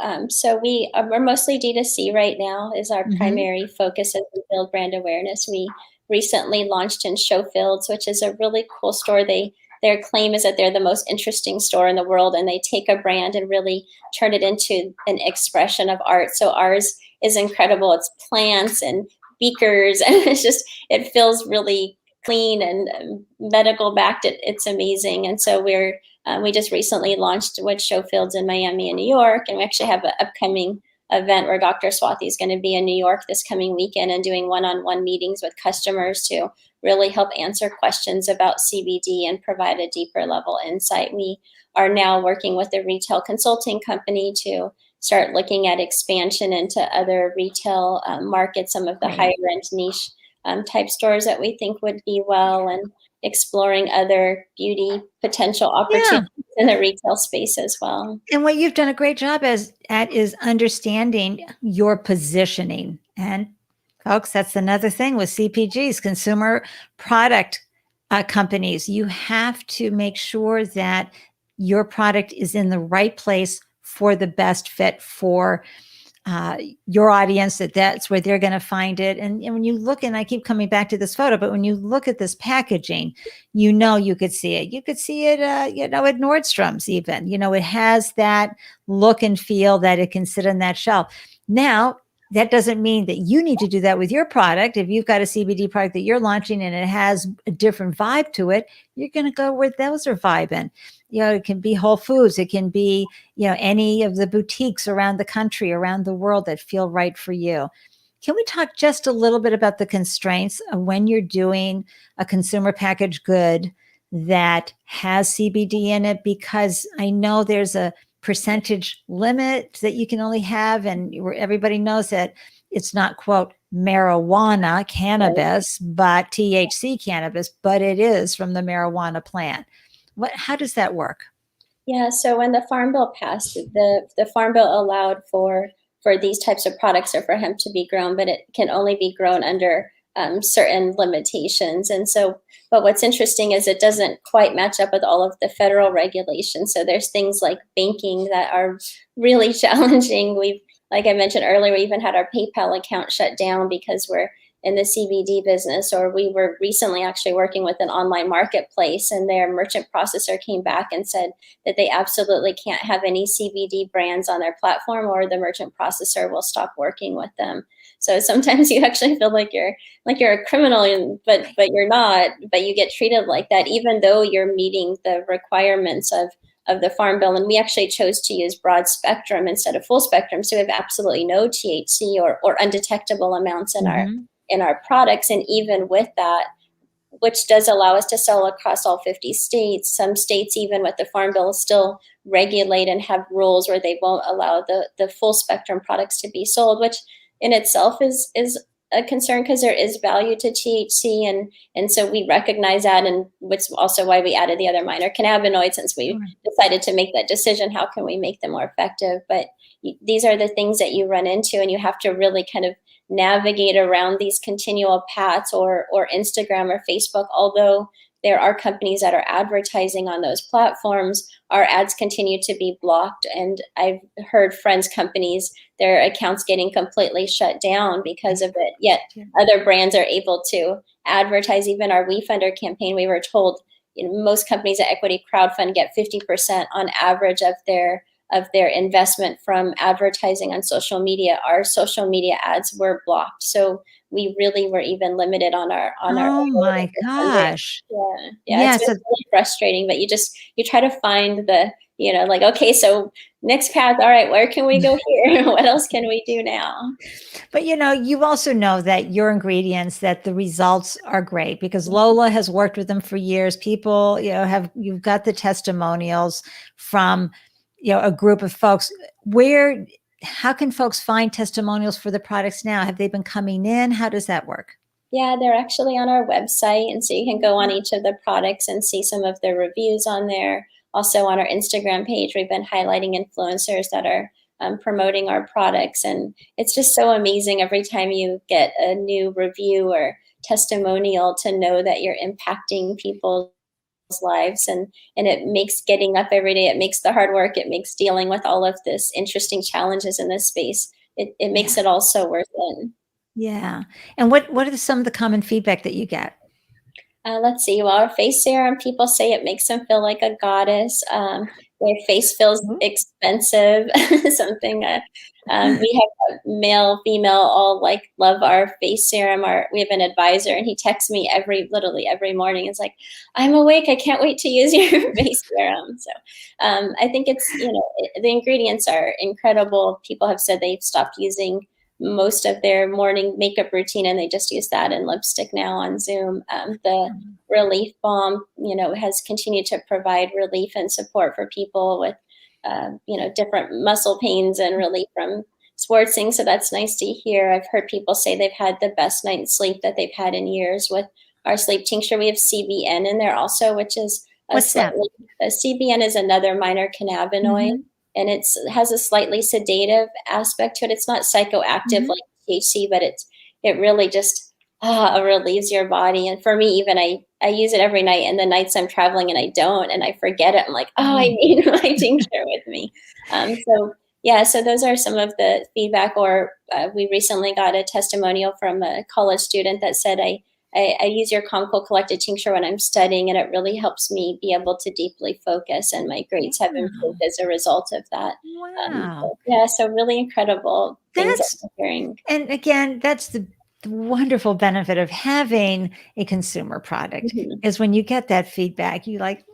we're mostly D2C right now, is our primary focus as we build brand awareness. We recently launched in Showfields, which is a really cool store. Their claim is that they're the most interesting store in the world, and they take a brand and really turn it into an expression of art. So ours is incredible. It's plants and beakers, and it feels really clean and medical backed. It's amazing. And so we just recently launched with Showfields in Miami and New York, and we actually have an upcoming event where Dr. Swathi is going to be in New York this coming weekend and doing one-on-one meetings with customers to really help answer questions about CBD and provide a deeper level insight. We are now working with a retail consulting company to start looking at expansion into other retail markets, some of the higher end niche type stores that we think would be well, and exploring other beauty potential opportunities in the retail space as well. And what you've done a great job at is understanding your positioning. And folks, that's another thing with CPGs, consumer product companies. You have to make sure that your product is in the right place for the best fit for your audience, that's where they're going to find it. And when you look, and I keep coming back to this photo, but when you look at this packaging, you could see it. You could see it, at Nordstrom's even. It has that look and feel that it can sit on that shelf. Now, that doesn't mean that you need to do that with your product. If you've got a CBD product that you're launching and it has a different vibe to it, you're going to go where those are vibing. It can be Whole Foods. It can be, any of the boutiques around the country, around the world that feel right for you. Can we talk just a little bit about the constraints of when you're doing a consumer packaged good that has CBD in it? Because I know there's a percentage limit that you can only have, and everybody knows that it's not, quote, marijuana cannabis, but THC cannabis, but it is from the marijuana plant. How does that work? Yeah, so when the Farm Bill passed, the Farm Bill allowed for these types of products or for hemp to be grown, but it can only be grown under certain limitations. And so, but what's interesting is it doesn't quite match up with all of the federal regulations. So there's things like banking that are really challenging. Like I mentioned earlier, we even had our PayPal account shut down because we're in the CBD business, or we were recently actually working with an online marketplace, and their merchant processor came back and said that they absolutely can't have any CBD brands on their platform, or the merchant processor will stop working with them. So sometimes you actually feel like you're a criminal, but you're not, but you get treated like that, even though you're meeting the requirements of the Farm Bill. And we actually chose to use broad spectrum instead of full spectrum. So we have absolutely no THC or undetectable amounts in our products. And even with that, which does allow us to sell across all 50 states, some states, even with the Farm Bill, still regulate and have rules where they won't allow the full spectrum products to be sold, which in itself is a concern because there is value to THC. And so we recognize that, and which also why we added the other minor cannabinoids, since we decided to make that decision. How can we make them more effective? But these are the things that you run into, and you have to really kind of navigate around these continual paths, or Instagram or Facebook. Although there are companies that are advertising on those platforms, our ads continue to be blocked. And I've heard friends' companies, their accounts getting completely shut down because of it. Yet other brands are able to advertise. Even our WeFunder campaign, we were told, most companies at Equity Crowdfund get 50% on average of their investment from advertising on social media. Our social media ads were blocked. So we really were even limited on our Oh my gosh. Yeah, it's been really frustrating, but you try to find the, like, okay, so next path, all right, where can we go here? What else can we do now? But you also know that your ingredients, that the results are great, because Lola has worked with them for years. People, you've got the testimonials from a group of folks. How can folks find testimonials for the products now? Have they been coming in? How does that work? Yeah, they're actually on our website. And so you can go on each of the products and see some of the reviews on there. Also on our Instagram page, we've been highlighting influencers that are promoting our products. And it's just so amazing every time you get a new review or testimonial to know that you're impacting people's lives, and it makes getting up every day, it makes the hard work, it makes dealing with all of this interesting challenges in this space, it makes it all so worth it. Yeah. And what are some of the common feedback that you get? Let's see. Well, our face serum, people say it makes them feel like a goddess. Their face feels expensive. Something We have a male, female, all like love our face serum. We have an advisor, and he texts me literally every morning. It's like, I'm awake. I can't wait to use your face serum. So I think the ingredients are incredible. People have said they've stopped using most of their morning makeup routine, and they just use that and lipstick now on Zoom. The relief balm, has continued to provide relief and support for people with different muscle pains and relief from sports things. So that's nice to hear. I've heard people say they've had the best night's sleep that they've had in years with our sleep tincture. We have CBN in there also, which is What's that? CBN is another minor cannabinoid, and it has a slightly sedative aspect to it. It's not psychoactive like THC, but it really just relieves your body. And for me, even I use it every night, and the nights I'm traveling and I don't, and I forget it, I'm like, I need my tincture with me. So those are some of the feedback. Or we recently got a testimonial from a college student that said, I use your Comco collected tincture when I'm studying, and it really helps me be able to deeply focus, and my grades have improved as a result of that. Wow. So really incredible things that I'm hearing. And again, that's the wonderful benefit of having a consumer product is when you get that feedback, you like,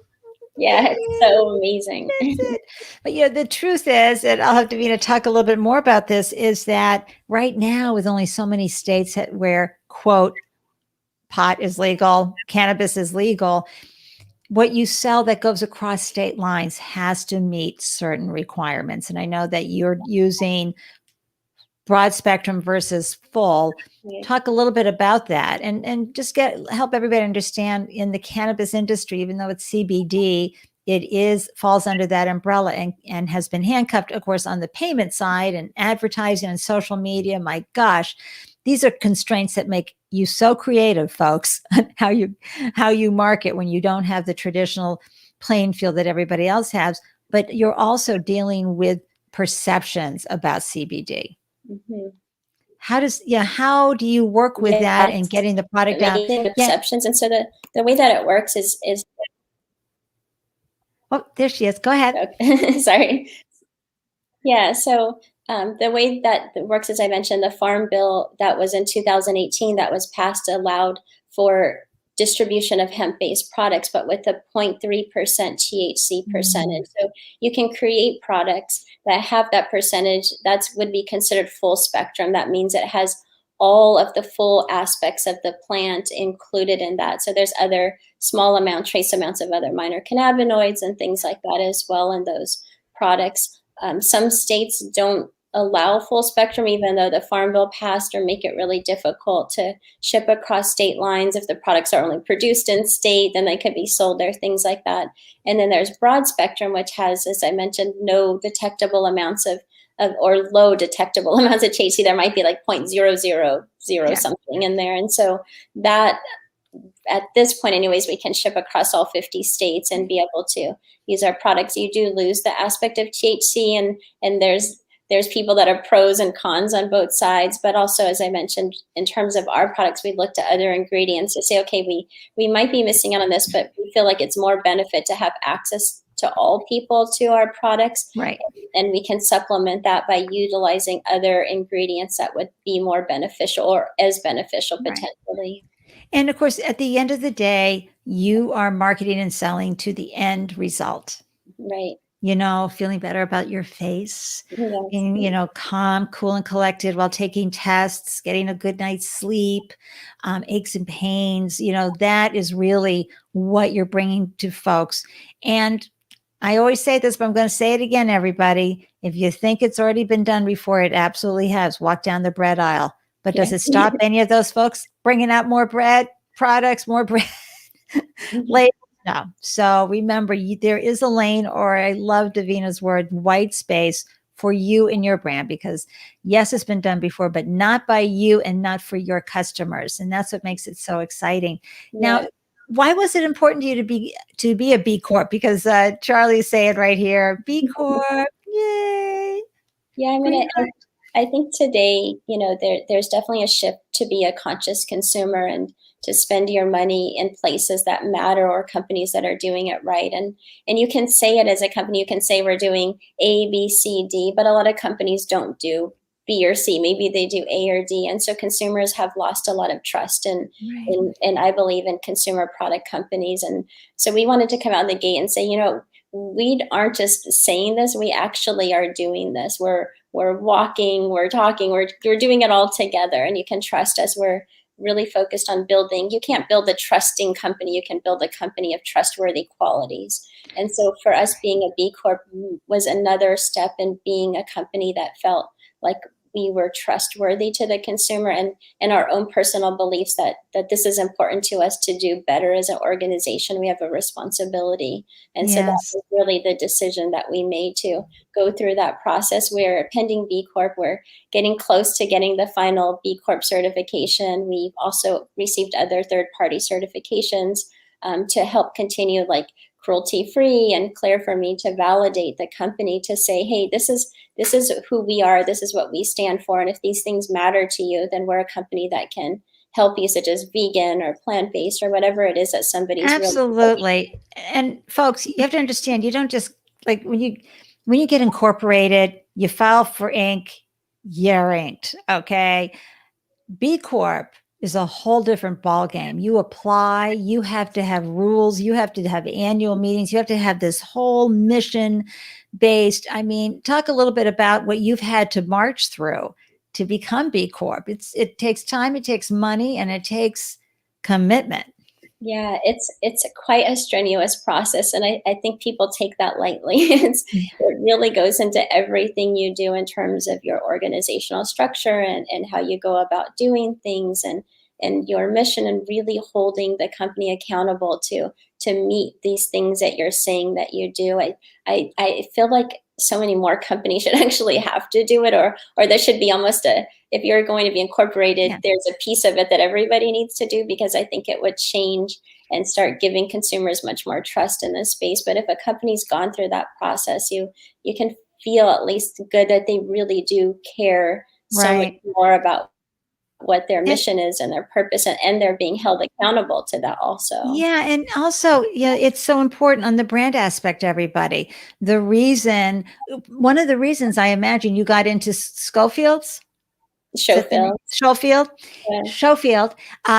it's so amazing. But the truth is, and I'll have Davina talk a little bit more about this, is that right now with only so many states where, quote, pot is legal, cannabis is legal, what you sell that goes across state lines has to meet certain requirements. And I know that you're using broad spectrum versus full. Talk a little bit about that, and just help everybody understand, in the cannabis industry, even though it's CBD, it falls under that umbrella and has been handcuffed, of course, on the payment side and advertising and social media. My gosh, these are constraints that make you so creative, folks, how you market when you don't have the traditional playing field that everybody else has. But you're also dealing with perceptions about CBD. How do you work with that and getting the product out? Perceptions. And so the way that it works is oh, there she is. Go ahead. Okay. Sorry. So the way that it works, as I mentioned, the Farm Bill that was in 2018 that was passed allowed for distribution of hemp-based products, but with a 0.3% THC percentage. So you can create products that have that percentage that would be considered full spectrum. That means it has all of the full aspects of the plant included in that. So there's other trace amounts of other minor cannabinoids and things like that as well in those products. Some states don't allow full spectrum, even though the Farm Bill passed, or make it really difficult to ship across state lines. If the products are only produced in state, then they could be sold there, things like that. And then there's broad spectrum, which has, as I mentioned, no detectable amounts or low detectable amounts of THC. There might be like 0.000 something in there. And so that, at this point anyways, we can ship across all 50 states and be able to use our products. You do lose the aspect of THC, and there's people that are pros and cons on both sides. But also, as I mentioned, in terms of our products, we looked at other ingredients to say, okay, we might be missing out on this, but we feel like it's more benefit to have access to all people to our products. Right. And we can supplement that by utilizing other ingredients that would be more beneficial, or as beneficial potentially. And of course, at the end of the day, you are marketing and selling to the end result. Right. Feeling better about your face, being, calm, cool, and collected while taking tests, getting a good night's sleep, aches and pains, that is really what you're bringing to folks. And I always say this, but I'm going to say it again, everybody. If you think it's already been done before, it absolutely has. Walk down the bread aisle. But does it stop any of those folks bringing out more bread products, more bread labels? No. So remember, there is a lane, or I love Davina's word, white space, for you and your brand, because yes, it's been done before, but not by you and not for your customers. And that's what makes it so exciting. Now, why was it important to you to be a B Corp? Because Charlie's saying right here, B Corp, yay. Yeah, I mean, I think today, there's definitely a shift to be a conscious consumer and to spend your money in places that matter or companies that are doing it right. And you can say it as a company, you can say we're doing A, B, C, D, but a lot of companies don't do B or C. Maybe they do A or D. And so consumers have lost a lot of trust Right. in I believe in consumer product companies. And so we wanted to come out the gate and say, we aren't just saying this, we actually are doing this. We're walking, we're talking, we're doing it all together, and you can trust us. We're really focused on building. You can't build a trusting company, you can build a company of trustworthy qualities. And so for us, being a B Corp was another step in being a company that felt like we were trustworthy to the consumer, and our own personal beliefs that this is important to us to do better as an organization. We have a responsibility. And so that Yes. was really the decision that we made to go through that process. We're pending B Corp. We're getting close to getting the final B Corp certification. We've also received other third-party certifications to help continue, like cruelty-free and clear, for me to validate the company, to say, hey, this is who we are, this is what we stand for, and if these things matter to you, then we're a company that can help you, such as vegan or plant-based or whatever it is that somebody's really. Absolutely. And folks, you have to understand, you don't just like when you get incorporated, you file for Inc., you're inked. Okay. B Corp is a whole different ballgame. You apply, you have to have rules, you have to have annual meetings, you have to have this whole mission based. I mean, talk a little bit about what you've had to march through to become B Corp. It takes time, it takes money, and it takes commitment. Yeah, it's quite a strenuous process, and I think people take that lightly. It really goes into everything you do in terms of your organizational structure and how you go about doing things, and your mission, and really holding the company accountable to meet these things that you're saying that you do. I feel like so many more companies should actually have to do it, or there should be almost a, if you're going to be incorporated, Yeah. there's a piece of it that everybody needs to do, because I think it would change and start giving consumers much more trust in this space. But if a company's gone through that process, you can feel at least good that they really do care so much Right. more about what their And mission is and their purpose, and they're being held accountable to that also. yeah, and also, yeah, it's so important on the brand aspect, everybody. The reason, one of the reasons I imagine you got into Schofield's, is that the name? Schofield. Schofield? Yeah. Schofield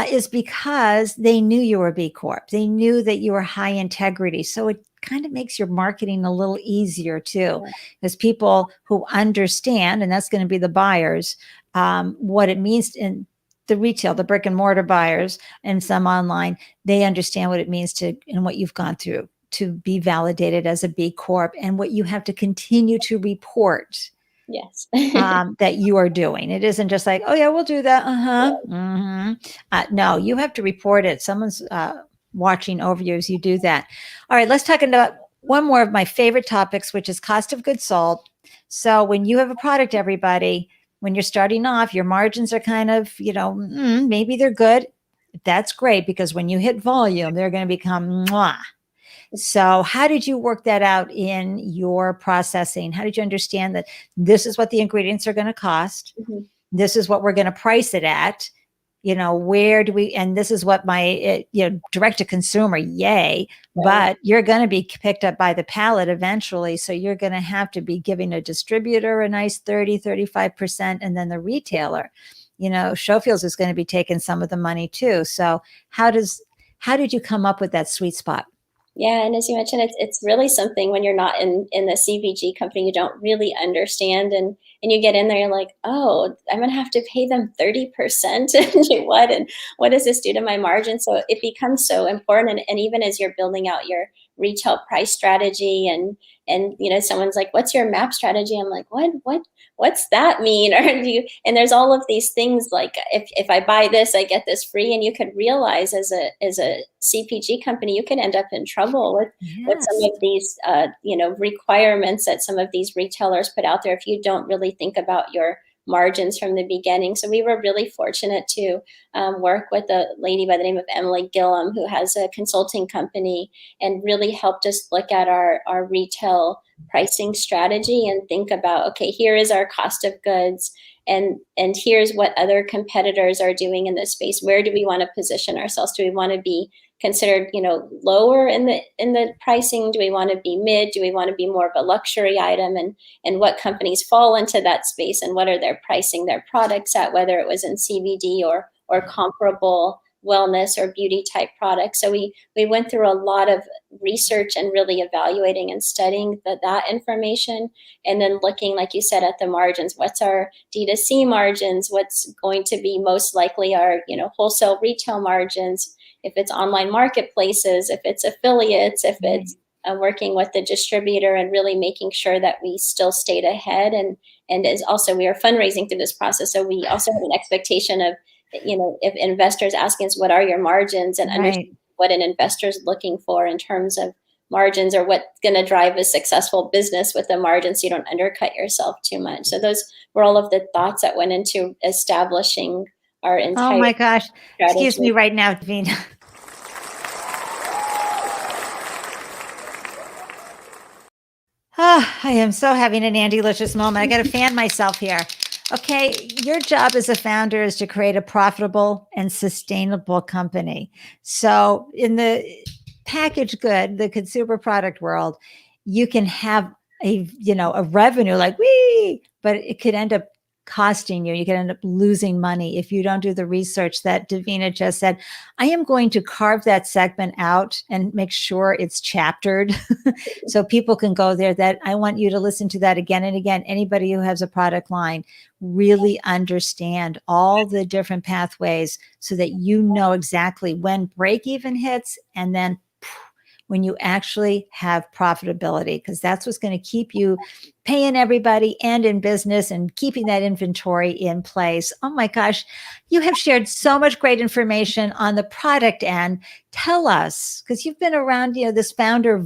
is because they knew you were B Corp. They knew that you were high integrity. So it kind of makes your marketing a little easier too, because people who understand, and that's going to be the buyers, what it means in the retail, the brick and mortar buyers, and some online, they understand what it means to, and what you've gone through to be validated as a B Corp, and what you have to continue to report Yes. that you are doing. It isn't just like, oh yeah, we'll do that. Uh-huh. No, you have to report it. Someone's watching over you as you do that. All right, let's talk about one more of my favorite topics, which is cost of goods sold. So when you have a product, everybody, when you're starting off, your margins are kind of, maybe they're good. That's great, because when you hit volume, they're going to become mwah. So how did you work that out in your processing? How did you understand that this is what the ingredients are going to cost? Mhm. This is what we're going to price it at. Where do we, and this is what my, direct to consumer, yay, Right. but you're going to be picked up by the pallet eventually. So you're going to have to be giving a distributor a nice 30-35%. And then the retailer, Schofield's is going to be taking some of the money too. So how did you come up with that sweet spot? Yeah, and as you mentioned, it's really something when you're not in the CPG company, you don't really understand, and you get in there, you're like, oh, I'm gonna have to pay them 30%. And what does this do to my margin? So it becomes so important, and even as you're building out your retail price strategy, and someone's like, what's your map strategy? I'm like, what's that mean? Or and there's all of these things, like if I buy this, I get this free, and you could realize as a CPG company, you could end up in trouble with some Yes. of these requirements that some of these retailers put out there, if you don't really think about your margins from the beginning. So we were really fortunate to work with a lady by the name of Emily Gillum, who has a consulting company and really helped us look at our retail pricing strategy and think about, okay, here is our cost of goods, and here's what other competitors are doing in this space. Where do we want to position ourselves? Do we want to be considered, lower in the pricing? Do we want to be mid? Do we want to be more of a luxury item? And what companies fall into that space, and what are their pricing their products at, whether it was in CBD or comparable wellness or beauty type products. So we went through a lot of research and really evaluating and studying that information, and then looking, like you said, at the margins. What's our D2C margins? What's going to be most likely our wholesale retail margins? If it's online marketplaces, if it's affiliates, if it's working with the distributor, and really making sure that we still stayed ahead. And as also, we are fundraising through this process, so we also have an expectation of, if investors asking us, what are your margins, and understand what an investor is looking for in terms of margins, or what's going to drive a successful business with the margins, so you don't undercut yourself too much. So those were all of the thoughts that went into establishing our entire Oh my gosh. strategy. Excuse me right now, Davina. Oh, I am so having an Andelicious moment. I got to fan myself here. Okay, your job as a founder is to create a profitable and sustainable company. So in the packaged good, the consumer product world, you can have a revenue like but it could end up costing you. You could end up losing money if you don't do the research that Davina just said. I am going to carve that segment out and make sure it's chaptered so people can go there. That I want you to listen to that again and again. Anybody who has a product line, really understand all the different pathways so that you know exactly when break even hits, and then when you actually have profitability, because that's what's going to keep you paying everybody and in business and keeping that inventory in place. Oh my gosh, you have shared so much great information on the product end. Tell us, because you've been around, this founder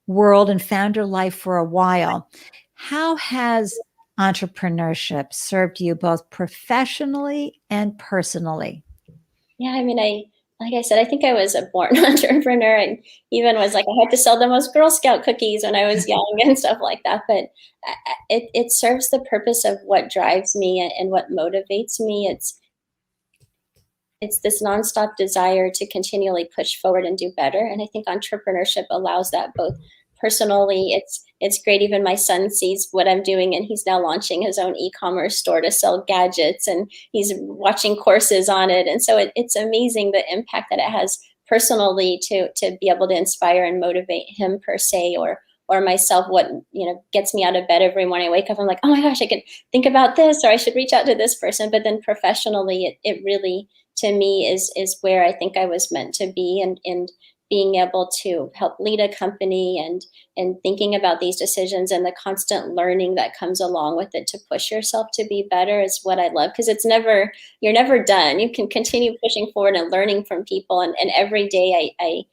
world and founder life for a while. How has entrepreneurship served you both professionally and personally? Yeah, I mean, like I said, I think I was a born entrepreneur. I even was like, I had to sell the most Girl Scout cookies when I was young and stuff like that. But it serves the purpose of what drives me and what motivates me. It's this nonstop desire to continually push forward and do better. And I think entrepreneurship allows that, both personally. It's great. Even my son sees what I'm doing, and he's now launching his own e-commerce store to sell gadgets, and he's watching courses on it. And so it's amazing the impact that it has personally to be able to inspire and motivate him per se, or myself. What gets me out of bed every morning. I wake up, I'm like, oh my gosh, I could think about this, or I should reach out to this person. But then professionally, it really, to me, is where I think I was meant to be, and being able to help lead a company, and thinking about these decisions and the constant learning that comes along with it to push yourself to be better is what I love, because you're never done. You can continue pushing forward and learning from people, and every day I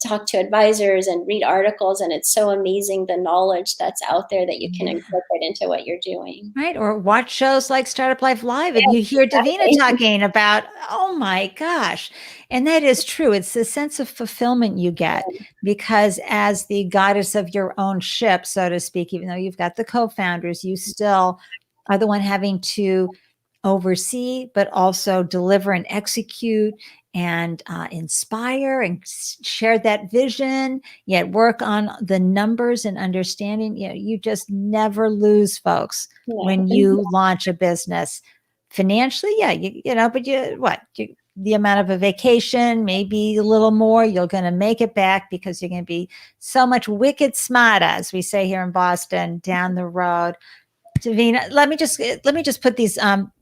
talk to advisors and read articles, and it's so amazing the knowledge that's out there that you can incorporate into what you're doing. Right. Or watch shows like Startup Life Live, and you hear Davina talking about, oh my gosh. And that is true. It's the sense of fulfillment you get, because as the goddess of your own ship, so to speak, even though you've got the co-founders, you still are the one having to oversee, but also deliver and execute and inspire and share that vision, yet work on the numbers and understanding. You just never lose, folks, when you launch a business. Financially, but the amount of a vacation, maybe a little more, you're going to make it back, because you're going to be so much wicked smarter, as we say here in Boston, down the road. Davina, let me just put these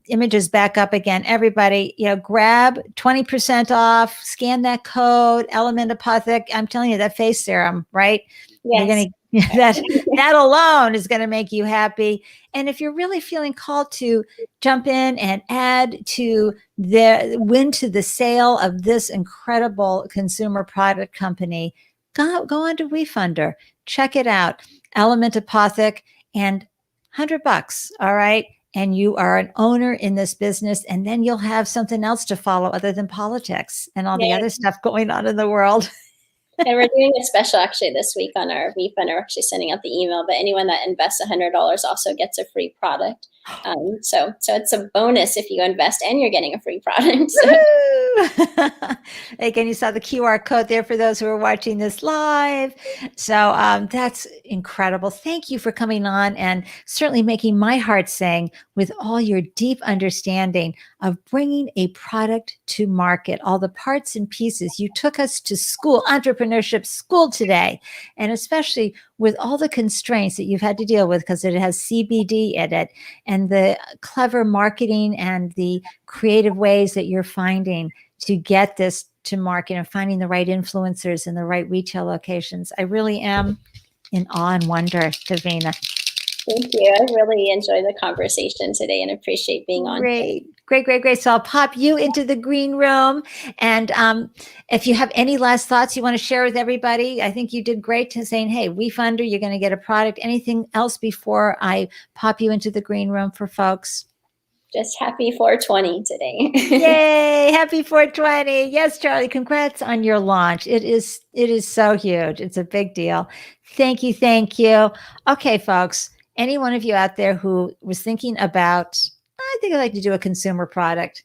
images back up again. Everybody, grab 20% off, scan that code, ELÄMENT APOTHÄC. I'm telling you, that face serum, right? Yes. That alone is going to make you happy. And if you're really feeling called to jump in and add to the sale of this incredible consumer product company, go on to WeFunder, check it out, ELÄMENT APOTHÄC, and $100. All right. and you are an owner in this business, and then you'll have something else to follow other than politics and all the other stuff going on in the world. And we're doing a special actually this week on our refund. We're actually sending out the email, but anyone that invests $100 also gets a free product. So it's a bonus if you invest and you're getting a free product. So. Again, you saw the QR code there for those who are watching this live. So that's incredible. Thank you for coming on and certainly making my heart sing with all your deep understanding of bringing a product to market, all the parts and pieces. You took us to school, entrepreneurship school today, and especially with all the constraints that you've had to deal with because it has CBD in it, and the clever marketing and the creative ways that you're finding to get this to market and finding the right influencers in the right retail locations. I really am in awe and wonder, Davina. Thank you. I really enjoyed the conversation today and appreciate being on. Great. So I'll pop you into the green room. And if you have any last thoughts you want to share with everybody, I think you did great to saying, hey, WeFunder, you're going to get a product. Anything else before I pop you into the green room for folks? Just happy 420 today. Yay. Happy 420. Yes, Charlie, congrats on your launch. It is so huge. It's a big deal. Thank you. Okay, folks, any one of you out there who was thinking about, I think I'd like to do a consumer product.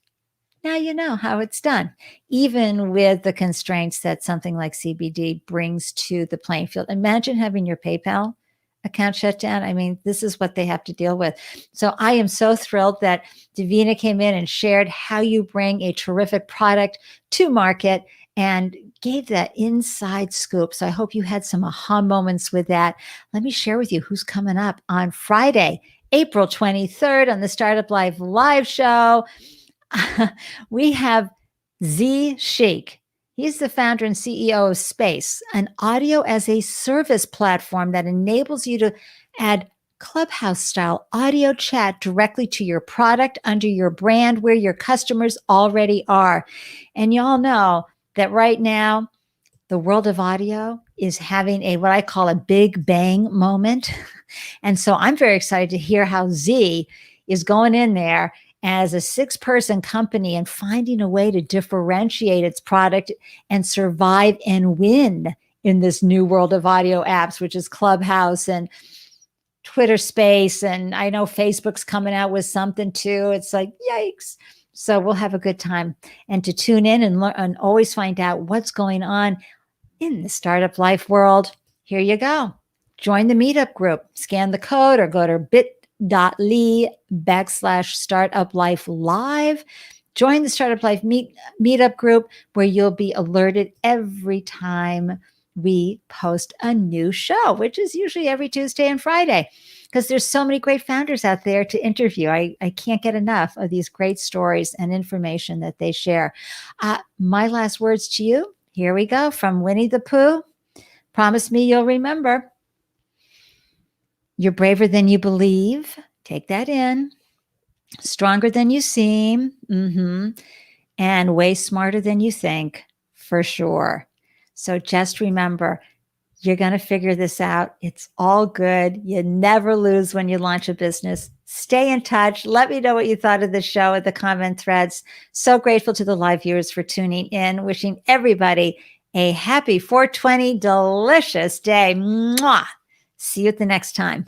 Now you know how it's done, even with the constraints that something like CBD brings to the playing field. Imagine having your PayPal account shut down. I mean, this is what they have to deal with. So I am so thrilled that Davina came in and shared how you bring a terrific product to market and gave that inside scoop. So I hope you had some aha moments with that. Let me share with you who's coming up on Friday, April 23rd on the Startup Life live show. We have Z Sheik. He's the founder and CEO of Space, an audio as a service platform that enables you to add Clubhouse-style audio chat directly to your product under your brand where your customers already are. And y'all know that right now, the world of audio is having what I call a big bang moment. And so I'm very excited to hear how Z is going in there as a 6-person company and finding a way to differentiate its product and survive and win in this new world of audio apps, which is Clubhouse and Twitter Space. And I know Facebook's coming out with something too. It's like, yikes. So we'll have a good time. And to tune in and learn and always find out what's going on in the startup life world, here you go. Join the meetup group, scan the code or go to bit.ly/Startup Life Live. Join the Startup Life meetup group where you'll be alerted every time we post a new show, which is usually every Tuesday and Friday, because there's so many great founders out there to interview. I can't get enough of these great stories and information that they share. My last words to you, here we go, from Winnie the Pooh. Promise me you'll remember. You're braver than you believe. Take that in. Stronger than you seem. And way smarter than you think, for sure. So just remember, you're going to figure this out. It's all good. You never lose when you launch a business. Stay in touch. Let me know what you thought of the show at the comment threads. So grateful to the live viewers for tuning in. Wishing everybody a happy 420 delicious day. Mwah! See you at the next time.